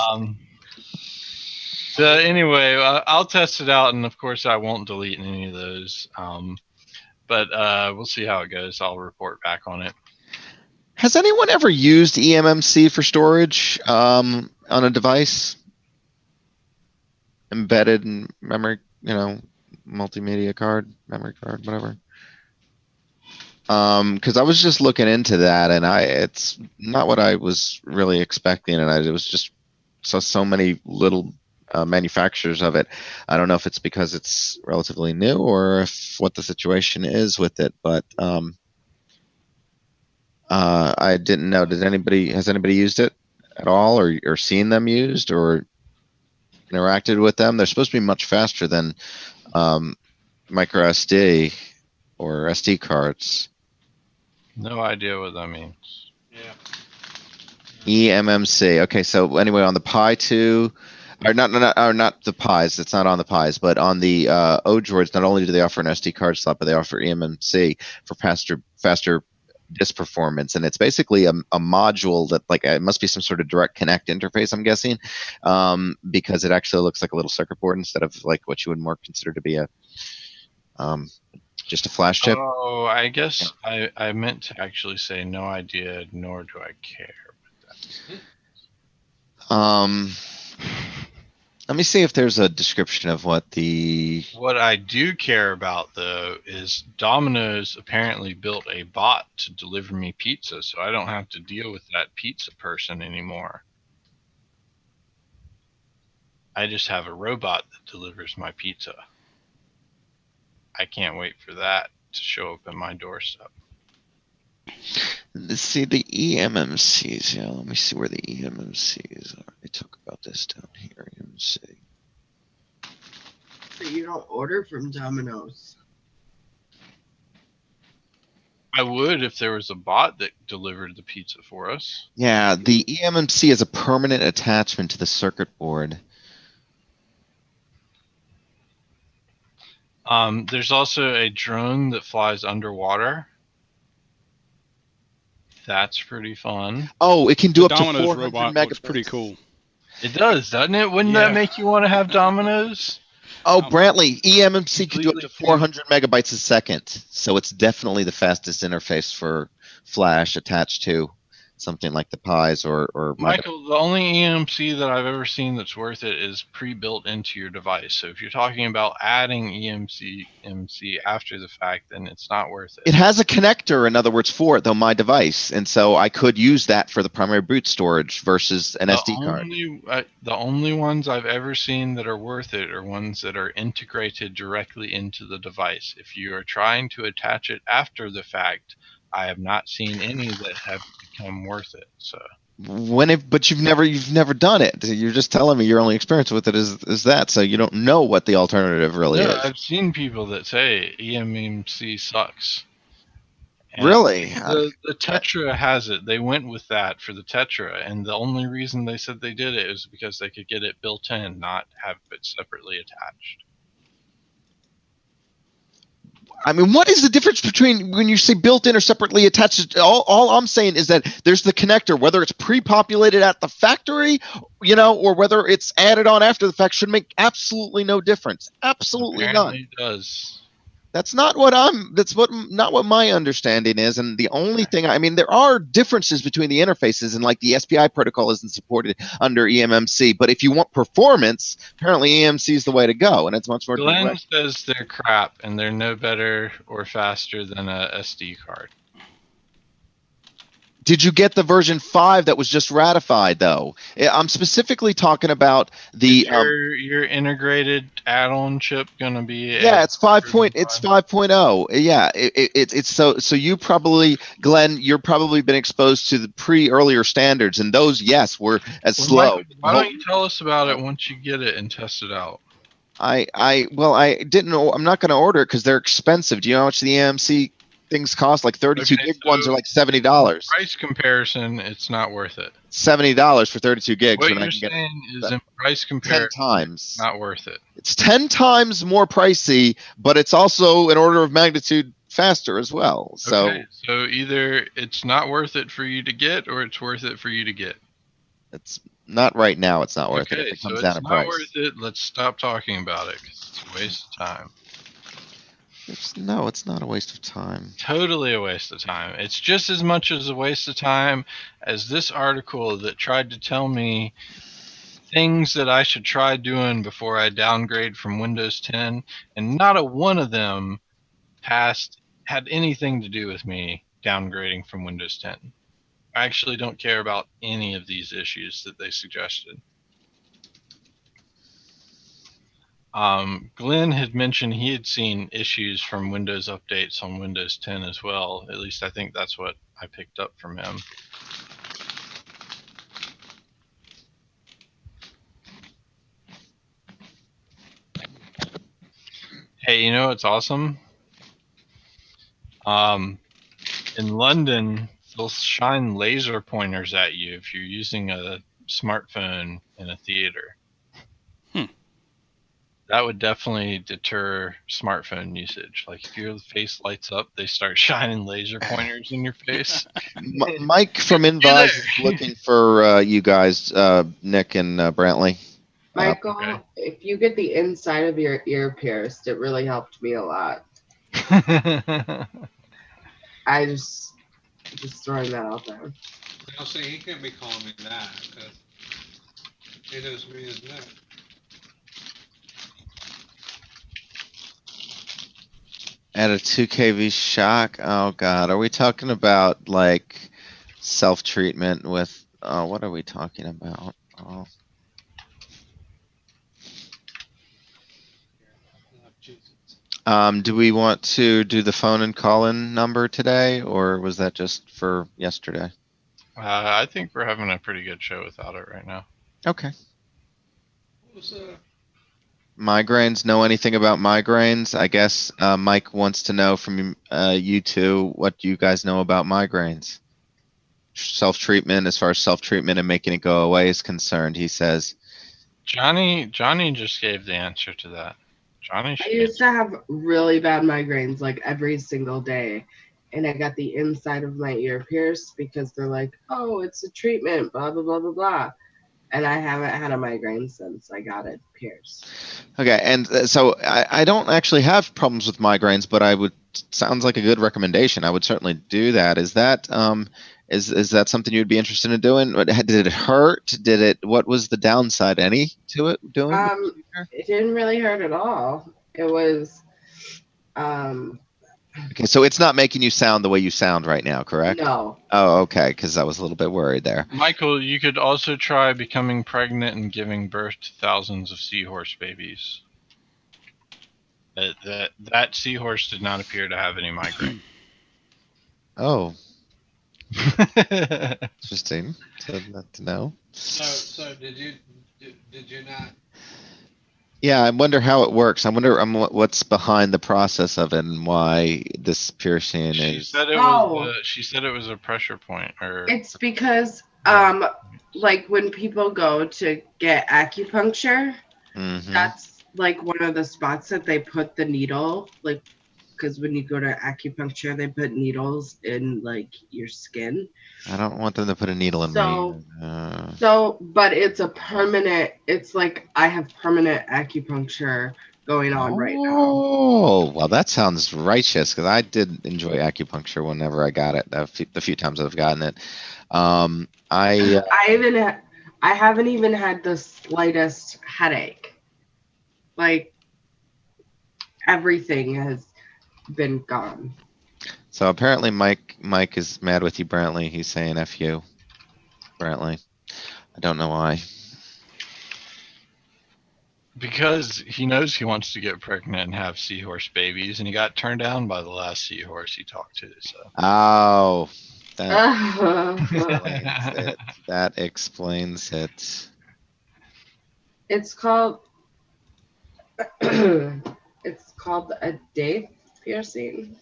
So anyway, I'll test it out, and of course I won't delete any of those. But we'll see how it goes. I'll report back on it. Has anyone ever used eMMC for storage on a device? Embedded in memory, multimedia card, memory card, whatever. Because I was just looking into that, and it's not what I was really expecting, and it was just so many little manufacturers of it. I don't know if it's because it's relatively new or if what the situation is with it, but I didn't know. Has anybody used it at all, or seen them used, or interacted with them? They're supposed to be much faster than micro SD or SD cards. No idea what that means. Yeah. eMMC. Okay, so anyway, on the Pi 2, or not the Pis. It's not on the Pis, but on the Odroids. Not only do they offer an SD card slot, but they offer eMMC for faster disk performance, and it's basically a module that it must be some sort of direct connect interface, I'm guessing, because it actually looks like a little circuit board instead of like what you would more consider to be a just a flash chip. Oh, I guess I meant to actually say no idea, nor do I care. Let me see if there's a description of what the... What I do care about, though, is Domino's apparently built a bot to deliver me pizza, so I don't have to deal with that pizza person anymore. I just have a robot that delivers my pizza. I can't wait for that to show up at my doorstep. Let's see the eMMCs. Yeah, let me see where the eMMCs are. They talk about this down here. eMMC. So you don't order from Domino's? I would if there was a bot that delivered the pizza for us. Yeah, the eMMC is a permanent attachment to the circuit board. There's also a drone that flies underwater. That's pretty fun. Oh, it can do up to Domino's 400 robot megabytes. looks pretty cool. It does, doesn't it? Wouldn't Yeah. that make you want to have Domino's? Oh, Brantley, eMMC can do up to Completely 400 megabytes a second. So it's definitely the fastest interface for Flash attached to something like the Pis or Michael, the only eMMC that I've ever seen that's worth it is pre-built into your device. So if you're talking about adding eMMC after the fact, then it's not worth it. It has a connector, in other words, for it, though, my device. And so I could use that for the primary boot storage versus an SD card. The only ones I've ever seen that are worth it are ones that are integrated directly into the device. If you are trying to attach it after the fact, I have not seen any that have become worth it. So But you've never done it. You're just telling me your only experience with it is that, so you don't know what the alternative really is. I've seen people that say eMMC sucks. And Really? The Tetra has it. They went with that for the Tetra, and the only reason they said they did it is because they could get it built in, not have it separately attached. I mean, what is the difference between when you say built-in or separately attached? All I'm saying is that there's the connector, whether it's pre-populated at the factory, or whether it's added on after the fact, should make absolutely no difference. Absolutely none. It does. That's not what my understanding is. And the only thing, there are differences between the interfaces, and like the SPI protocol isn't supported under eMMC. But if you want performance, apparently eMMC is the way to go, and it's much more Glenn direct. says they're crap, and they're no better or faster than a SD card. Did you get the version 5 that was just ratified, though? I'm specifically talking about the... your integrated add-on chip going to be... it's 5.0. Yeah, it's so you probably, Glenn, you're probably been exposed to the earlier standards, and those, yes, were slow. Michael, why don't you tell us about it once you get it and test it out? I didn't know. I'm not going to order it because they're expensive. Do you know how much the eMMC things cost? Like 32 Okay, gig so ones are like $70. Price comparison, it's not worth it. $70 for 32 gigs What when I you're can get saying is in price 10 comparison, times. not worth it. It's 10 times more pricey, but it's also an order of magnitude faster as well. So, Okay, so either it's not worth it for you to get, or it's worth it for you to get. it's not right now. It's not worth it if Okay, it so comes it's down in not price. worth it. Let's stop talking about it because it's a waste of time. No, it's not a waste of time. Totally a waste of time. It's just as much as a waste of time as this article that tried to tell me things that I should try doing before I downgrade from Windows 10, and not a one of them had anything to do with me downgrading from Windows 10. I actually don't care about any of these issues that they suggested. Glenn had mentioned he had seen issues from Windows updates on Windows 10 as well. At least I think that's what I picked up from him. Hey, you know what's awesome? In London, they'll shine laser pointers at you if you're using a smartphone in a theater. That would definitely deter smartphone usage. Like if your face lights up, they start shining laser pointers in your face. Mike from Invise is looking for you guys, Nick and Brantley. Michael, Okay. if you get the inside of your ear pierced, it really helped me a lot. I just throwing that out there. Now, see, he can't be calling me that because he knows me as Nick. At a 2 kV shock. Oh God, are we talking about like self-treatment with? What are we talking about? Oh. Do we want to do the phone and call-in number today, or was that just for yesterday? I think we're having a pretty good show without it right now. Okay. Migraines, know anything about migraines? I guess Mike wants to know from you two what do you guys know about migraines? Self-treatment, as far as self-treatment and making it go away is concerned, he says. Johnny just gave the answer to that. Johnny I used to have really bad migraines like every single day, and I got the inside of my ear pierced because they're like, oh, it's a treatment, blah, blah, blah, blah, blah. And I haven't had a migraine since I got it pierced. Okay, and so I don't actually have problems with migraines, but I would, sounds like a good recommendation. I would certainly do that. Is that is that something you'd be interested in doing? Did it hurt? What was the downside, any, to it doing? It didn't really hurt at all. It was Okay, so it's not making you sound the way you sound right now, correct? No. Oh, okay, because I was a little bit worried there. Michael, you could also try becoming pregnant and giving birth to thousands of seahorse babies. That seahorse did not appear to have any migraine. Oh. Interesting. Not to know. So did you not? Yeah, I wonder how it works. I wonder what's behind the process of it and why this piercing is. She said it was a pressure point, or it's because like when people go to get acupuncture, that's like one of the spots that they put the needle, like, because when you go to acupuncture, they put needles in like your skin. I don't want them to put a needle in me. But it's a permanent. It's like I have permanent acupuncture going on right now. Oh, well, that sounds righteous because I did enjoy acupuncture whenever I got it. The few times I've gotten it, I haven't even had the slightest headache. Like everything has been gone. So apparently Mike is mad with you, Brantley. He's saying F you, Brantley. I don't know why. Because he knows he wants to get pregnant and have seahorse babies, and he got turned down by the last seahorse he talked to. So. Oh, that explains it. It's called a Daith Piercing.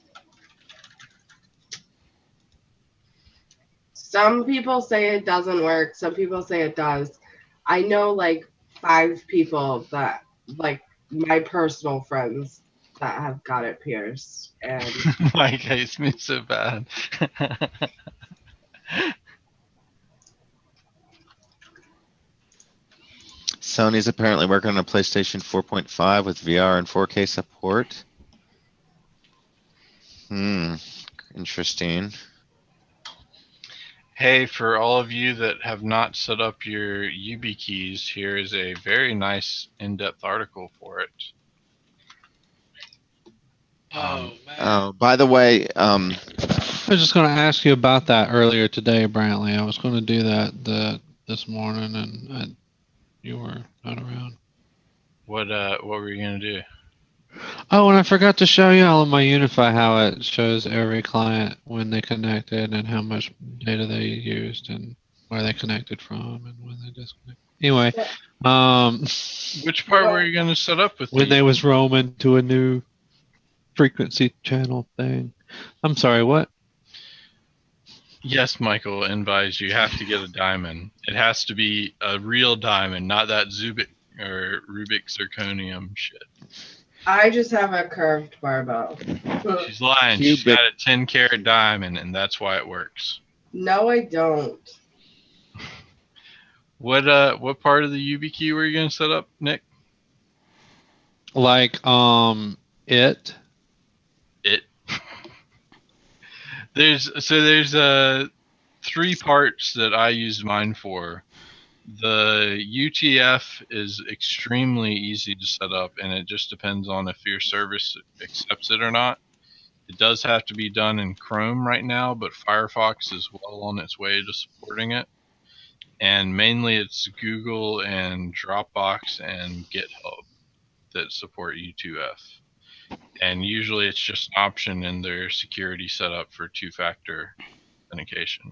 Some people say it doesn't work. Some people say it does. I know like 5 people that, like my personal friends, that have got it pierced. And Mike hates me so bad. Sony's apparently working on a PlayStation 4.5 with VR and 4K support. Interesting. Hey, for all of you that have not set up your Yubikeys, here is a very nice in-depth article for it. Man. Oh, by the way, I was just going to ask you about that earlier today, Brantley. I was going to do that this morning, and you were not around. What were you gonna do? Oh, and I forgot to show you all on my UniFi how it shows every client when they connected and how much data they used and where they connected from and when they disconnected. Anyway, Which part were you gonna set up with when they was roaming to a new frequency channel thing. I'm sorry, what? Yes, Michael, advise you have to get a diamond. It has to be a real diamond, not that Zubik or Rubik zirconium shit. I just have a curved barbell. She's lying. She's got a 10-carat diamond, and that's why it works. No, I don't. What part of the YubiKey were you gonna set up, Nick? Like it. There's 3 parts that I used mine for. The UTF is extremely easy to set up, and it just depends on if your service accepts it or not. It does have to be done in Chrome right now, but Firefox is well on its way to supporting it. And mainly it's Google and Dropbox and GitHub that support U2F. And usually it's just an option in their security setup for 2-factor authentication.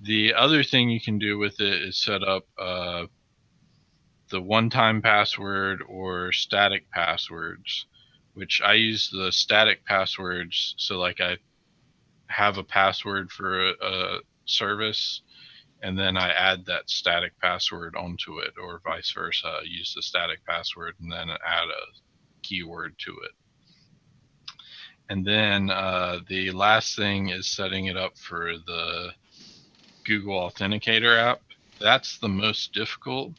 The other thing you can do with it is set up the one-time password or static passwords, which I use the static passwords. So like I have a password for a service, and then I add that static password onto it, or vice versa. I use the static password and then add a keyword to it. And then the last thing is setting it up for the Google Authenticator app. That's the most difficult.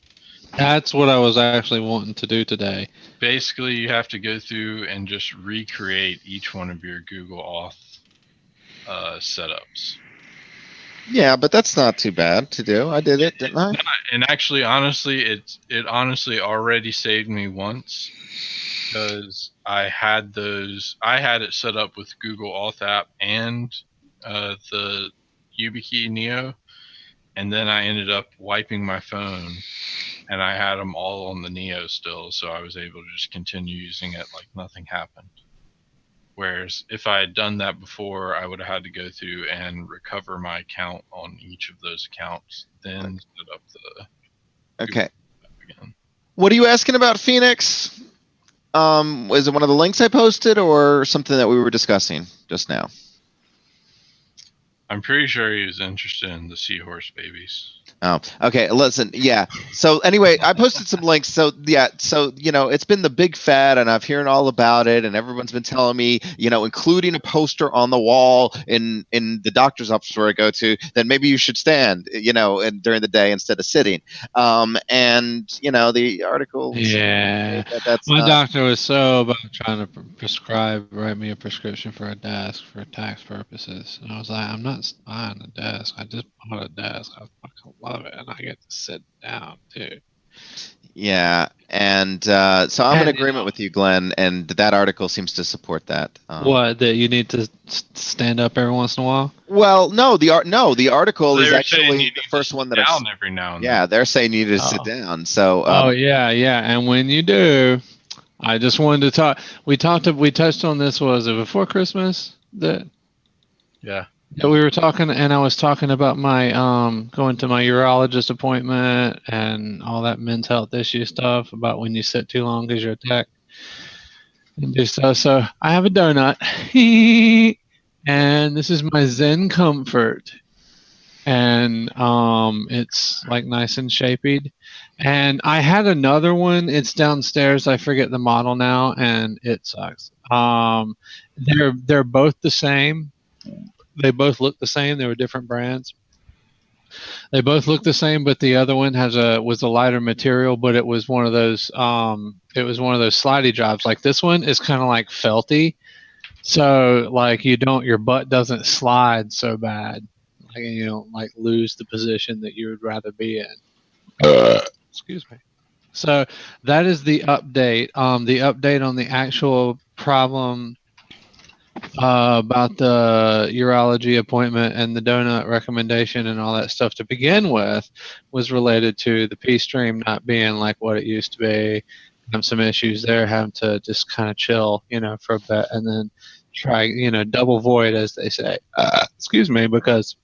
That's what I was actually wanting to do today. Basically, you have to go through and just recreate each one of your Google Auth setups. Yeah, but that's not too bad to do. I did it, didn't I? And actually, honestly, it honestly already saved me once, because I had it set up with Google Auth app and the YubiKey Neo, and then I ended up wiping my phone, and I had them all on the Neo still, so I was able to just continue using it like nothing happened. Whereas if I had done that before, I would have had to go through and recover my account on each of those accounts, then set up the Okay. again. What are you asking about, Phoenix? Was it one of the links I posted or something that we were discussing just now? I'm pretty sure he was interested in the Seahorse babies. Oh, okay. Listen, yeah. So anyway, I posted some links. So yeah, so it's been the big fad, and I've hearing all about it, and everyone's been telling me, including a poster on the wall in the doctor's office where I go to, that maybe you should stand, and during the day instead of sitting. And the article. Yeah, that's my doctor was so about trying to write me a prescription for a desk for tax purposes, and I was like, I'm not buying a desk. I just bought a desk. I fucking love it, and I get to sit down too. Yeah, and so I'm in agreement with you, Glenn, and that article seems to support that. What, that you need to stand up every once in a while? Well, no, the article is actually the first one that I down every now and then. Yeah, they're saying you need to sit down. So yeah, and when you do, I just wanted to talk. We touched on this. Was it before Christmas? Yeah, we were talking, and I was talking about my going to my urologist appointment and all that men's health issue stuff about when you sit too long because you're attacked and do stuff. So I have a donut, and this is my Zen Comfort. and it's like nice and shaped. And I had another one. It's downstairs. I forget the model now, and it sucks. They're both the same. They both look the same. They were different brands. They both look the same, but the other one was a lighter material, but it was one of those slidey jobs. Like this one is kind of like felty, so like your butt doesn't slide so bad. Like you don't like lose the position that you would rather be in. Excuse me. So that is the update. The update on the actual problem about the urology appointment and the donut recommendation and all that stuff to begin with was related to the P stream not being like what it used to be. Some issues there, having to just kind of chill, for a bit, and then try, double void, as they say. Excuse me, because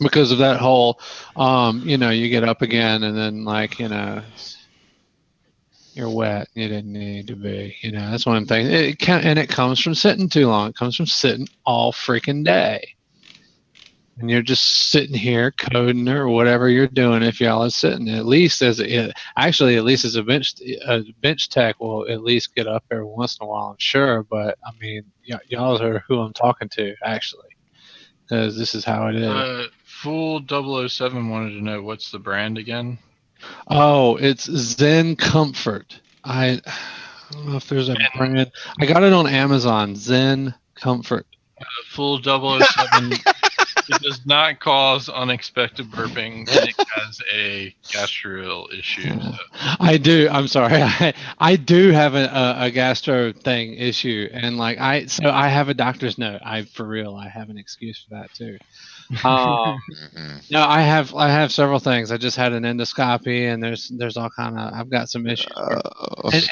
of that whole, you get up again, and then you're wet. You didn't need to be. That's one thing. And it comes from sitting too long. It comes from sitting all freaking day. And you're just sitting here coding or whatever you're doing. If y'all are sitting, at least as a bench tech will at least get up every once in a while, I'm sure. But I mean, y'all are who I'm talking to actually, because this is how it is. Fool 007 wanted to know what's the brand again. Oh, it's Zen Comfort. I don't know if there's a brand. I got it on Amazon. Zen Comfort. Fool 007. It does not cause unexpected burping. It has a gastro issue. So. I do. I'm sorry. I do have a gastro thing issue, and so I have a doctor's note. For real, I have an excuse for that too. No, I have several things. I just had an endoscopy, and there's all kind of. I've got some issues,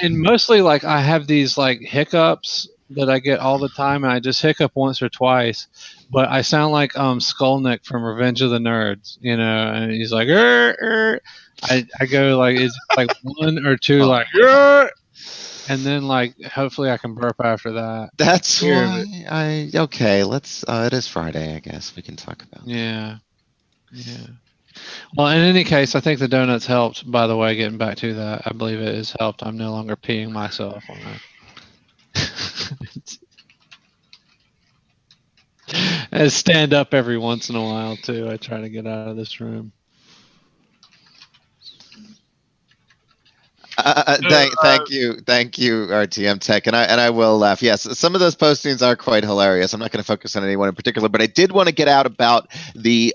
and mostly I have these hiccups that I get all the time, and I just hiccup once or twice, but I sound like Skolnick from Revenge of the Nerds, and he's like, I go it's one or two and then hopefully I can burp after that. That's why okay. Let's. It is Friday, I guess we can talk about. Yeah. Well, in any case, I think the donuts helped. By the way, getting back to that, I believe it has helped. I'm no longer peeing myself on that. I stand up every once in a while too. I try to get out of this room. Thank you, RTM Tech, and I will laugh. Yes, some of those postings are quite hilarious. I'm not going to focus on anyone in particular, but I did want to get out about the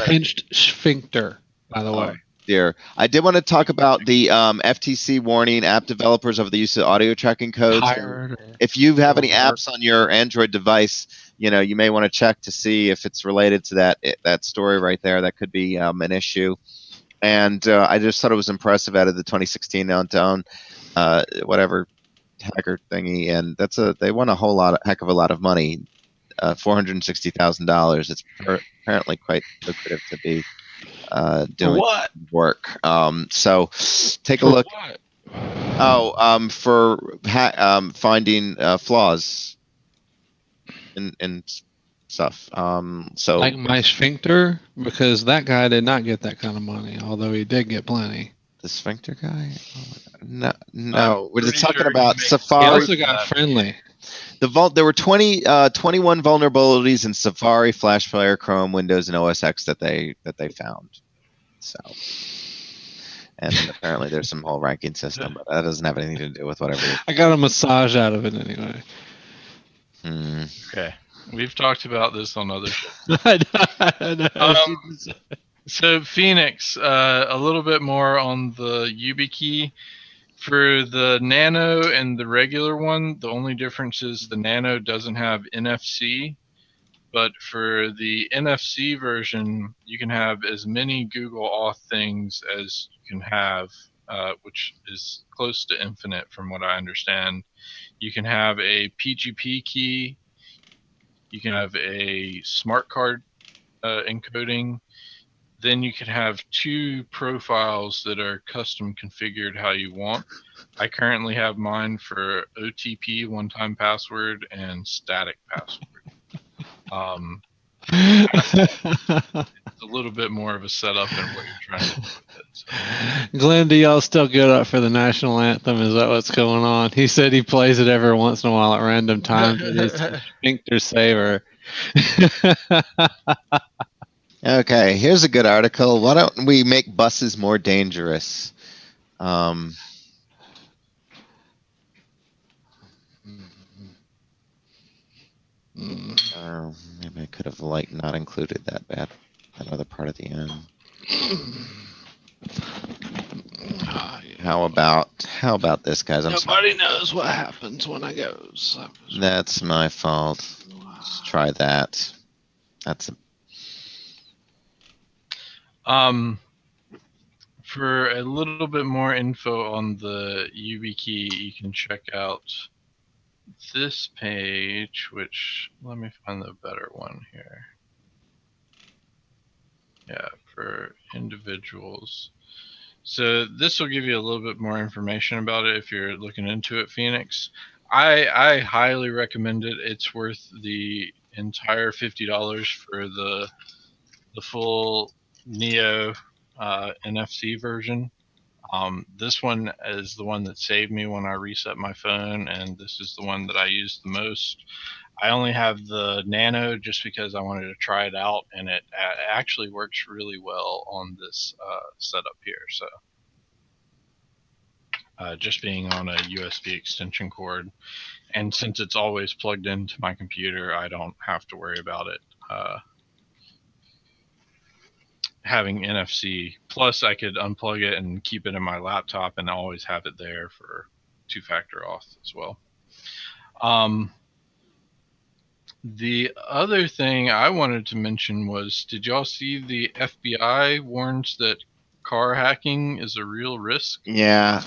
pinched sphincter, by the way. Dear, I did want to talk about the FTC warning app developers over the use of audio tracking codes. If you have any apps on your Android device, you may want to check to see if it's related to that story right there. That could be an issue. And I just thought it was impressive out of the 2016 downtown, whatever hacker thingy, and they won a heck of a lot of money, $460,000. It's apparently quite lucrative to be doing work. So take a look. What? For finding flaws in stuff. So like my sphincter, because that guy did not get that kind of money, although he did get plenty. The sphincter guy? No. We're just talking about Safari. He also got friendly. There were 21 vulnerabilities in Safari, FlashFire, Chrome, Windows, and OS X that they found. So, and apparently there's some whole ranking system, but that doesn't have anything to do with whatever. I got a massage out of it anyway. Okay. We've talked about this on other shows. I know. So Phoenix, a little bit more on the Yubikey. For the Nano and the regular one, the only difference is the Nano doesn't have NFC. But for the NFC version, you can have as many Google Auth things as you can have, which is close to infinite from what I understand. You can have a PGP key. You can have a smart card encoding. Then you can have 2 profiles that are custom configured how you want. I currently have mine for OTP, one-time password, and static password. It's a little bit more of a setup than what you're trying to do with it. So. Glenn, do y'all still get up for the national anthem? Is that what's going on? He said he plays it every once in a while at random times. It is a sphincter saver. Okay, here's a good article. Why don't we make buses more dangerous? Maybe I could have not included that other part at the end. How about this, guys? Nobody knows what happens when I go. That's my fault. Let's try that. That's for a little bit more info on the Yubikey, you can check out this page, which, let me find the better one here. Yeah, for individuals. So this will give you a little bit more information about it if you're looking into it, Phoenix. I highly recommend it. It's worth the entire $50 for the full Neo NFC version. This one is the one that saved me when I reset my phone, and this is the one that I use the most. I only have the Nano just because I wanted to try it out, and it actually works really well on this setup here. So just being on a USB extension cord, and since it's always plugged into my computer, I don't have to worry about it having NFC. Plus, I could unplug it and keep it in my laptop and always have it there for two-factor auth as well. The other thing I wanted to mention was, did y'all see the FBI warns that car hacking is a real risk? Yeah,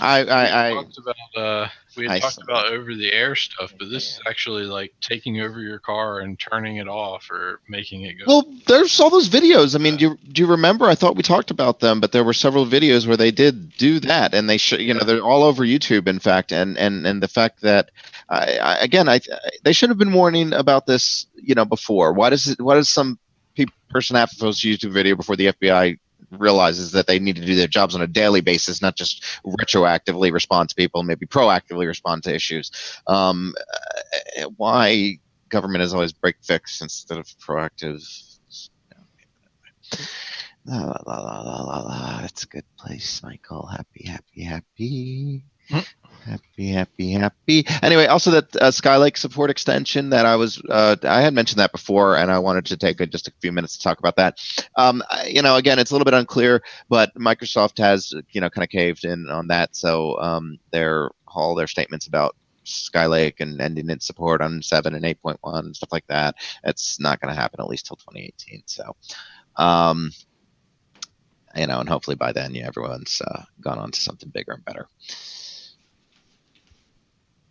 we had talked about over-the-air stuff, but this is actually like taking over your car and turning it off or making it go. Well, there's all those videos. I mean, do you remember? I thought we talked about them, but there were several videos where they did do that, and they they're all over YouTube, in fact, and the fact that they should have been warning about this, before. Why does some person have to post a YouTube video before the FBI realizes that they need to do their jobs on a daily basis, not just retroactively respond to people, maybe proactively respond to issues? Why government is always break fix instead of proactive? It's a good place, Michael. Happy. Happy. Anyway, also that Skylake Support extension that I had mentioned that before, and I wanted to take just a few minutes to talk about that. Again, it's a little bit unclear, but Microsoft has, kind of caved in on that. So all their statements about Skylake and ending its support on 7 and 8.1 and stuff like that, it's not going to happen at least till 2018. So, and hopefully by then, everyone's gone on to something bigger and better.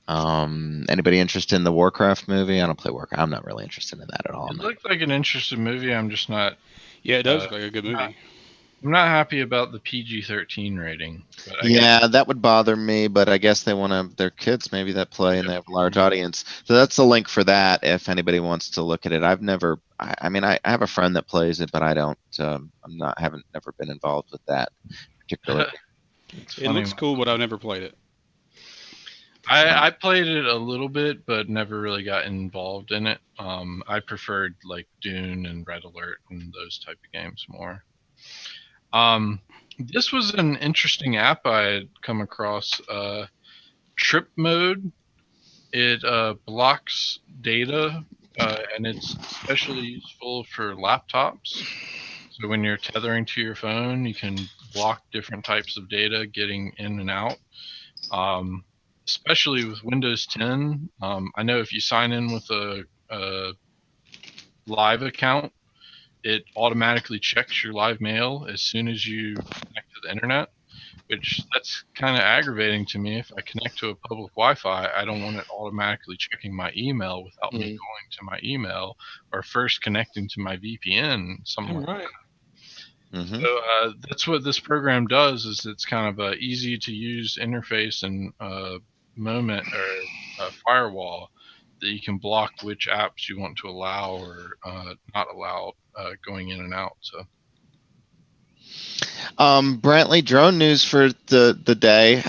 Anybody interested in the Warcraft movie? I don't play Warcraft. I'm not really interested in that at all. It looked like an interesting movie. I'm just not. Yeah, it does look like a good movie. I'm not happy about the PG-13 rating. Yeah, that would bother me, but I guess they want to. Their kids maybe that play, and they have a large audience. So that's the link for that. If anybody wants to look at it, I've never. I have a friend that plays it, but I don't. Haven't never been involved with that particularly. It looks cool, but I've never played it. I played it a little bit, but never really got involved in it. I preferred like Dune and Red Alert and those type of games more. This was an interesting app I had come across. Trip Mode. It blocks data, and it's especially useful for laptops. So when you're tethering to your phone, you can block different types of data getting in and out. Especially with Windows 10, I know if you sign in with a live account, it automatically checks your live mail as soon as you connect to the internet, which that's kind of aggravating to me. If I connect to a public Wi-Fi, I don't want it automatically checking my email without me going to my email or first connecting to my VPN, something like that. Mm-hmm. So that's what this program does. Is it's kind of a easy to use interface and moment or firewall that you can block which apps you want to allow or not allow going in and out. So. Brantley, drone news for the day.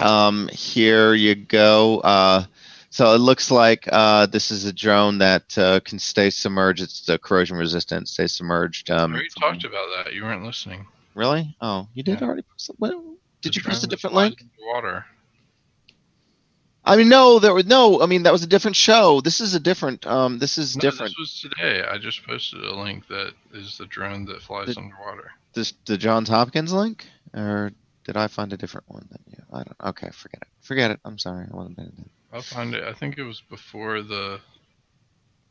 Here you go. So it looks like this is a drone that can stay submerged. It's corrosion resistant, stay submerged. I already talked about that. You weren't listening. Really? Oh, you did already post it? Well, did you post a different link? Water. I mean, no, there was no. I mean, that was a different show. This is a different. This is different. This was today. I just posted a link that is the drone that flies underwater. The Johns Hopkins link, or did I find a different one than you? I don't. Okay, forget it. Forget it. I'm sorry. I wasn't paying attention. I'll find it. I think it was before the.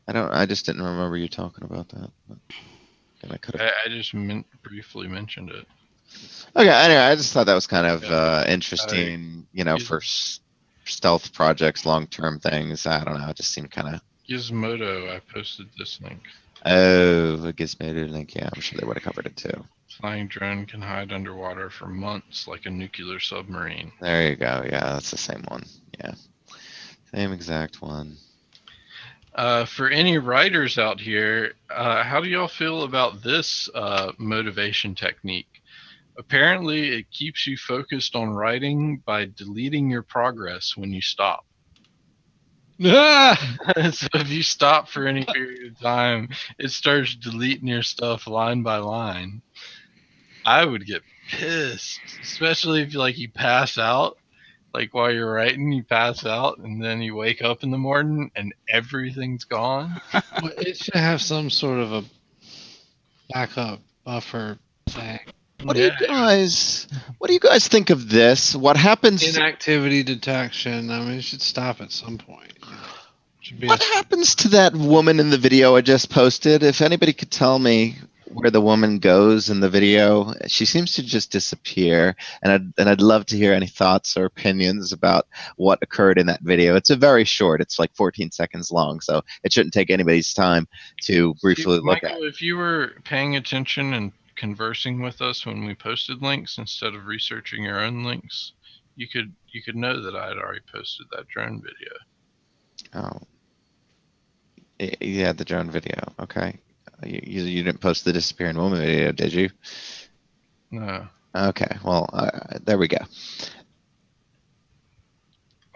I just didn't remember you talking about that. But I could have. I just briefly mentioned it. Okay. Anyway, I just thought that was kind of interesting. For stealth projects, long-term things. I don't know. It just seemed kind of. Gizmodo. I posted this link. Oh, a Gizmodo link. Yeah, I'm sure they would have covered it too. Flying drone can hide underwater for months like a nuclear submarine. There you go. Yeah, that's the same one. Yeah, same exact one. For any writers out here, how do y'all feel about this motivation technique? Apparently, it keeps you focused on writing by deleting your progress when you stop. So if you stop for any period of time, it starts deleting your stuff line by line. I would get pissed, especially if you pass out. Like while you're writing, you pass out, and then you wake up in the morning and everything's gone. Well, it should have some sort of a backup buffer thing. What do you guys think of this? What happens? Inactivity detection. I mean, it should stop at some point. What happens to that woman in the video I just posted? If anybody could tell me where the woman goes in the video, she seems to just disappear, and I'd love to hear any thoughts or opinions about what occurred in that video. It's a very short. It's like 14 seconds long, so it shouldn't take anybody's time to briefly look at. If you were paying attention and conversing with us when we posted links instead of researching your own links, you could know that I had already posted that drone video. Oh, yeah, the drone video. Okay, you didn't post the disappearing woman video, did you? No. Okay, well, there we go.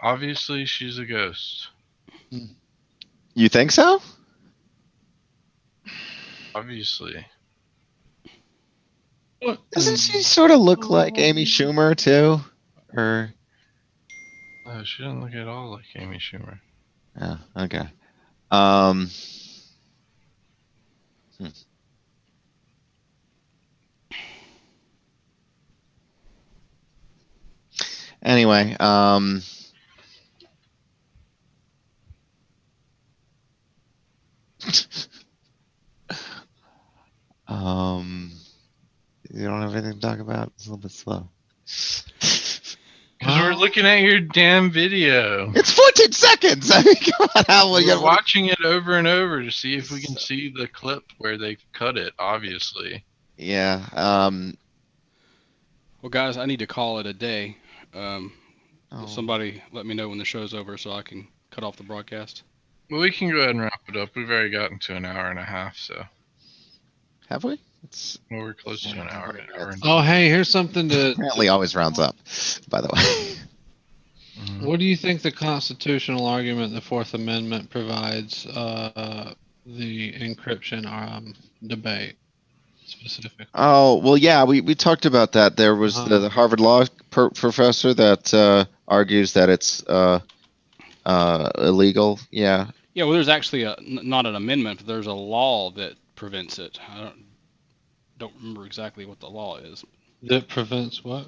Obviously, she's a ghost. You think so? Obviously. Doesn't she sort of look like Amy Schumer too? Or no, she doesn't look at all like Amy Schumer. Yeah. Okay. Anyway, you don't have anything to talk about? It's a little bit slow. Because we're looking at your damn video. It's 14 seconds! I mean, come on, we're watching it over and over to see if we can see the clip where they cut it, obviously. Yeah. Well, guys, I need to call it a day. Somebody let me know when the show's over so I can cut off the broadcast. Well, we can go ahead and wrap it up. We've already gotten to an hour and a half, so. Have we? Well, we're close to an hour. Oh, hey, here's something to... Apparently always rounds up, by the way. What do you think the constitutional argument the Fourth Amendment provides the encryption debate specifically? Oh, well, yeah, we talked about that. There was the Harvard Law professor that argues that it's illegal. Yeah. Yeah, well, there's actually not an amendment, but there's a law that prevents it. I don't remember exactly what the law is. That prevents what?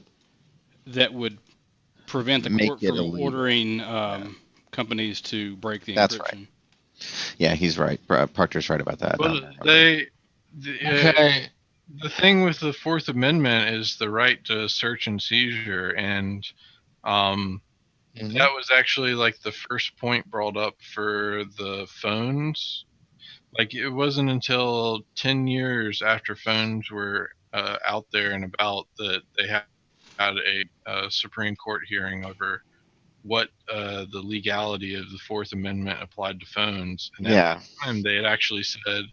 That would prevent the court from ordering companies to break the encryption. That's right. Yeah, he's right. Parker's right about that. Well, the thing with the Fourth Amendment is the right to search and seizure, and that was actually like the first point brought up for the phones. Like, it wasn't until 10 years after phones were out there and about that they had a Supreme Court hearing over what the legality of the Fourth Amendment applied to phones. And Yeah. at the time, they had actually said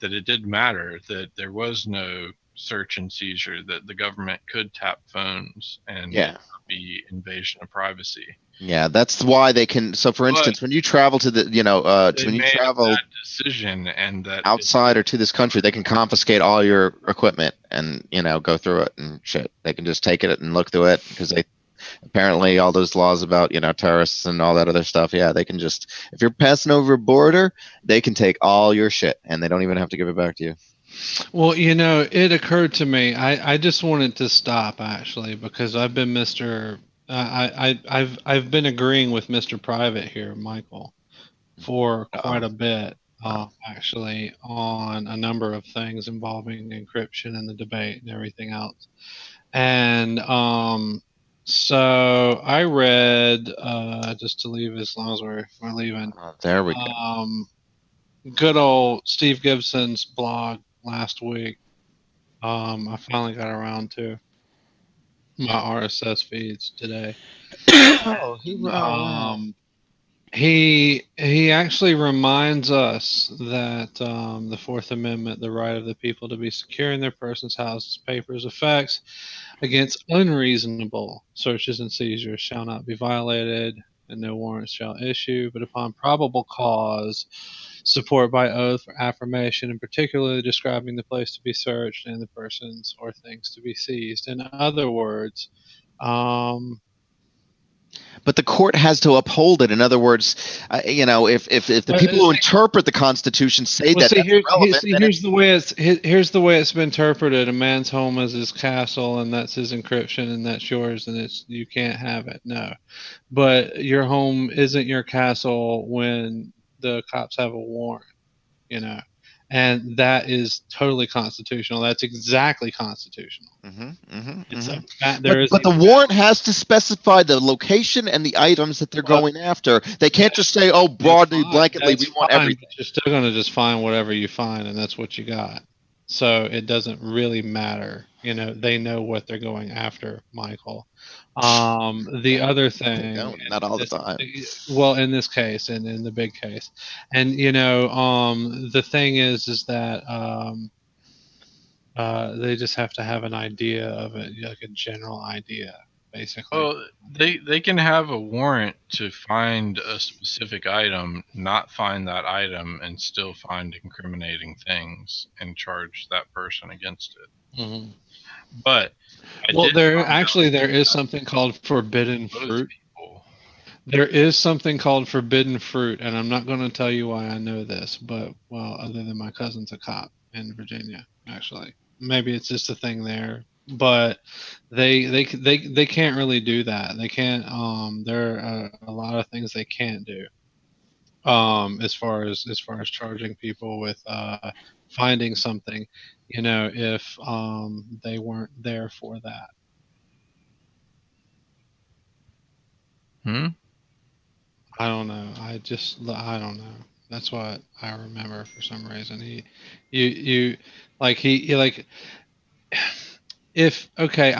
that it did matter, that there was no search and seizure, that the government could tap phones and Yeah. it would be invasion of privacy. Yeah, that's why they can. So, for instance, when you travel to the, when you travel that decision and that outside or to this country, they can confiscate all your equipment and go through it and shit. They can just take it and look through it because they apparently all those laws about terrorists and all that other stuff. Yeah, they can just, if you're passing over a border, they can take all your shit and they don't even have to give it back to you. Well, it occurred to me. I just wanted to stop actually because I've been I've been agreeing with Mr. Private here, Michael, for quite a bit, actually, on a number of things involving encryption and the debate and everything else. And so I read, just to leave as long as we're leaving. There we go. Good old Steve Gibson's blog last week. I finally got around to my RSS feeds today. He actually reminds us that the Fourth Amendment, the right of the people to be secure in their persons, houses, papers, effects against unreasonable searches and seizures shall not be violated, and no warrants shall issue, but upon probable cause, support by oath or affirmation, and particularly describing the place to be searched and the persons or things to be seized. In other words, but the court has to uphold it. In other words, if the people who interpret the Constitution say that's irrelevant, here's the way it's been interpreted. A man's home is his castle, and that's his encryption, and that's yours, and you can't have it. No, but your home isn't your castle when the cops have a warrant, and that is totally constitutional. That's exactly constitutional. But the warrant has to specify the location and the items that they're going after. They can't just say, "Oh, broadly, blanketly, we want everything." You're still going to just find whatever you find, and that's what you got. So it doesn't really matter. They know what they're going after, Michael. The other thing, not all the time. Well, in this case, and in the big case, and the thing is that they just have to have an idea of it, like a general idea, basically. Well, they can have a warrant to find a specific item, not find that item, and still find incriminating things and charge that person against it. Mm-hmm. But there is something called forbidden fruit. There is something called forbidden fruit, and I'm not going to tell you why I know this, but other than my cousin's a cop in Virginia, actually. Maybe it's just a thing there, but they can't really do that. They can't. There are a lot of things they can't do. As far as charging people with finding something, if they weren't there for that. I don't know. I don't know. That's what I remember for some reason. I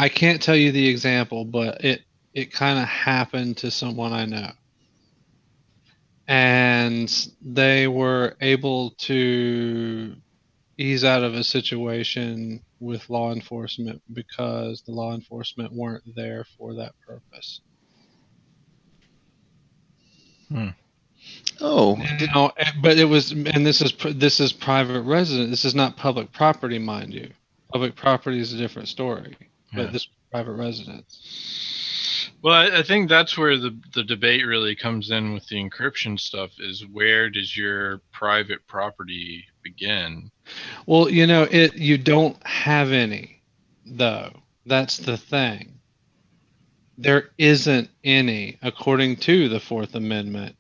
can't tell you the example, but it kind of happened to someone I know. And they were able to ease out of a situation with law enforcement because the law enforcement weren't there for that purpose. But it was, and this is private residence. This is not public property, mind you. Public property is a different story, but this is private residence. Well, I think that's where the debate really comes in with the encryption stuff. Is where does your private property begin? Well, you don't have any, though. That's the thing. There isn't any, according to the Fourth Amendment,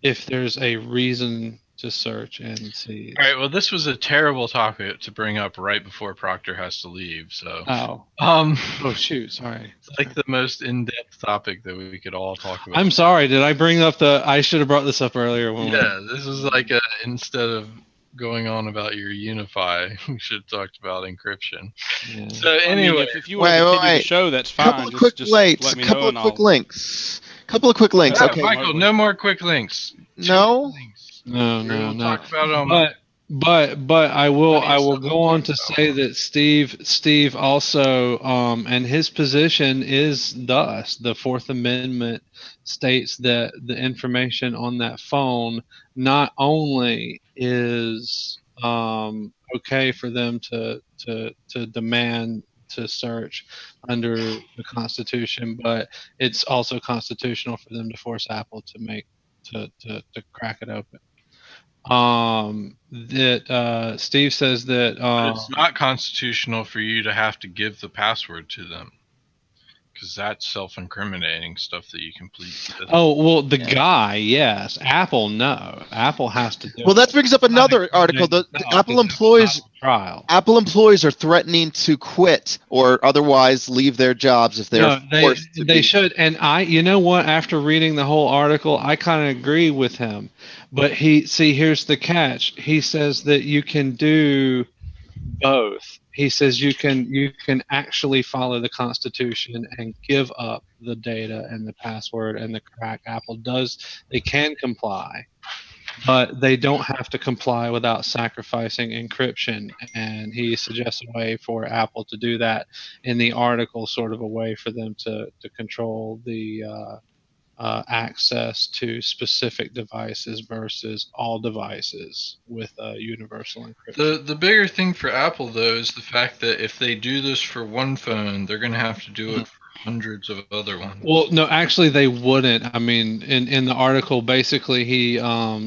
if there's a reason to search and see. All right. Well, this was a terrible topic to bring up right before Proctor has to leave. So. Oh shoot! Sorry. It's like the most in-depth topic that we could all talk about. I'm sorry. Did I bring up I should have brought this up earlier. This is like instead of going on about your UniFi. We should have talked about encryption. Yeah. So I mean, anyway, if you want to continue the show, that's fine. Couple of quick links. let me Couple know of and quick I'll. links. Couple of quick links. no, Okay. Michael, no more quick links. No. No, We'll no. talk about it on But I will stuff go we'll on talk to about. say that Steve also and his position is thus the Fourth Amendment states that the information on that phone not only is okay for them to demand to search under the Constitution, but it's also constitutional for them to force Apple to crack it open. Steve says that But it's not constitutional for you to have to give the password to them, because that's self-incriminating stuff that you complete. the guy, yes. Apple, no. Apple has to do Well, that brings up another article. The Apple employees are threatening to quit or otherwise leave their jobs if they're forced to. They should. And you know what? After reading the whole article, I kind of agree with him. But here's the catch. He says that you can do both. He says you can actually follow the Constitution and give up the data and the password and the crack. Apple does. They can comply, but they don't have to comply without sacrificing encryption. And he suggests a way for Apple to do that in the article, sort of a way for them to control the access to specific devices versus all devices with universal encryption. The bigger thing for Apple, though, is the fact that if they do this for one phone, they're going to have to do it for hundreds of other ones. Well, no, actually they wouldn't. I mean, in the article, basically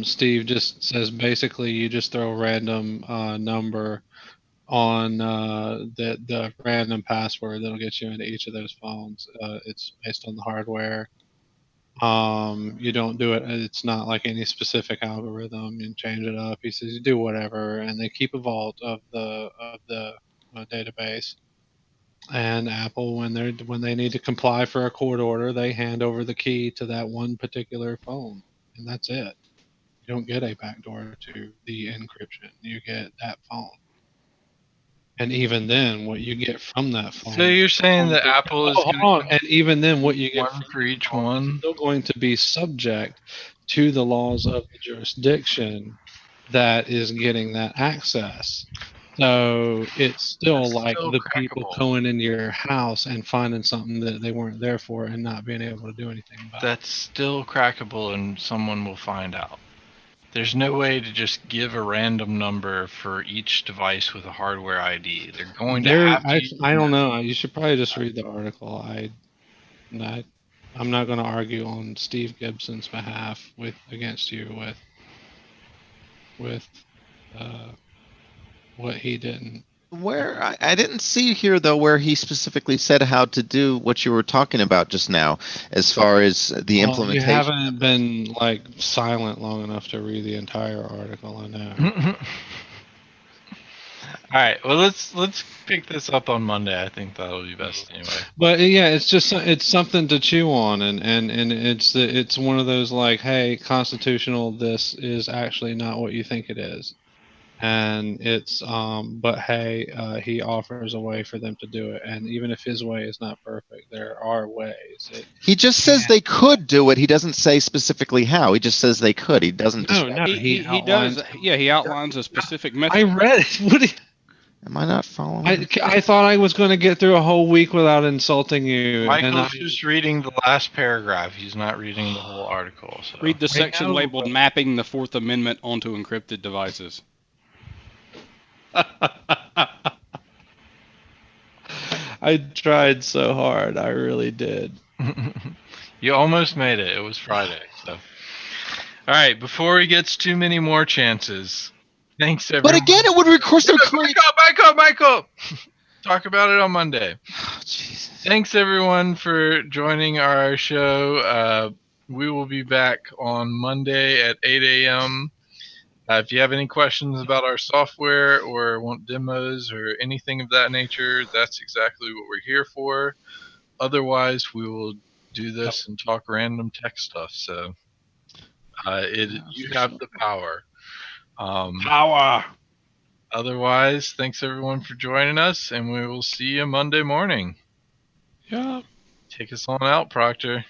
Steve just says basically you just throw a random number on the random password that'll get you into each of those phones. It's based on the hardware. You don't do it. It's not like any specific algorithm. You change it up. He says you do whatever, and they keep a vault of the database. And Apple, when they need to comply for a court order, they hand over the key to that one particular phone, and that's it. You don't get a backdoor to the encryption. You get that phone. And even then, what you get from that phone. So you're saying that Apple is and even then, what you get one for each one, is still going to be subject to the laws of the jurisdiction that is getting that access. So it's still like the people going into your house and finding something that they weren't there for and not being able to do anything about. That's still crackable, and someone will find out. There's no way to just give a random number for each device with a hardware ID. They're going to have to. I don't know. You should probably just read the article. I'm not going to argue on Steve Gibson's behalf against you with what he didn't. Where I didn't see here though where he specifically said how to do what you were talking about just now, as far as the implementation. You haven't been like silent long enough to read the entire article. I know. All right. Well, let's pick this up on Monday. I think that'll be best anyway. But yeah, it's something to chew on, and it's one of those like, hey, constitutional. This is actually not what you think it is. And it's but hey, he offers a way for them to do it, and even if his way is not perfect, there are ways. He just says they could do it. He doesn't say specifically how. He just says they could. He doesn't. No, he does. Yeah, he outlines a specific method. I read it. Am I not following? I thought I was going to get through a whole week without insulting you. Michael's just reading the last paragraph. He's not reading the whole article. So. Read the section labeled "Mapping the Fourth Amendment onto Encrypted Devices." I tried so hard. I really did. You almost made it. It was Friday. So, all right. Before he gets too many more chances, thanks everyone. But again, it would require Michael. Talk about it on Monday. Oh, Jesus. Thanks everyone for joining our show. We will be back on Monday at 8 a.m. If you have any questions about our software or want demos or anything of that nature, that's exactly what we're here for. Otherwise, we will do this and talk random tech stuff. So you have the power. Power. Otherwise, thanks everyone for joining us, and we will see you Monday morning. Yeah. Take us on out, Proctor.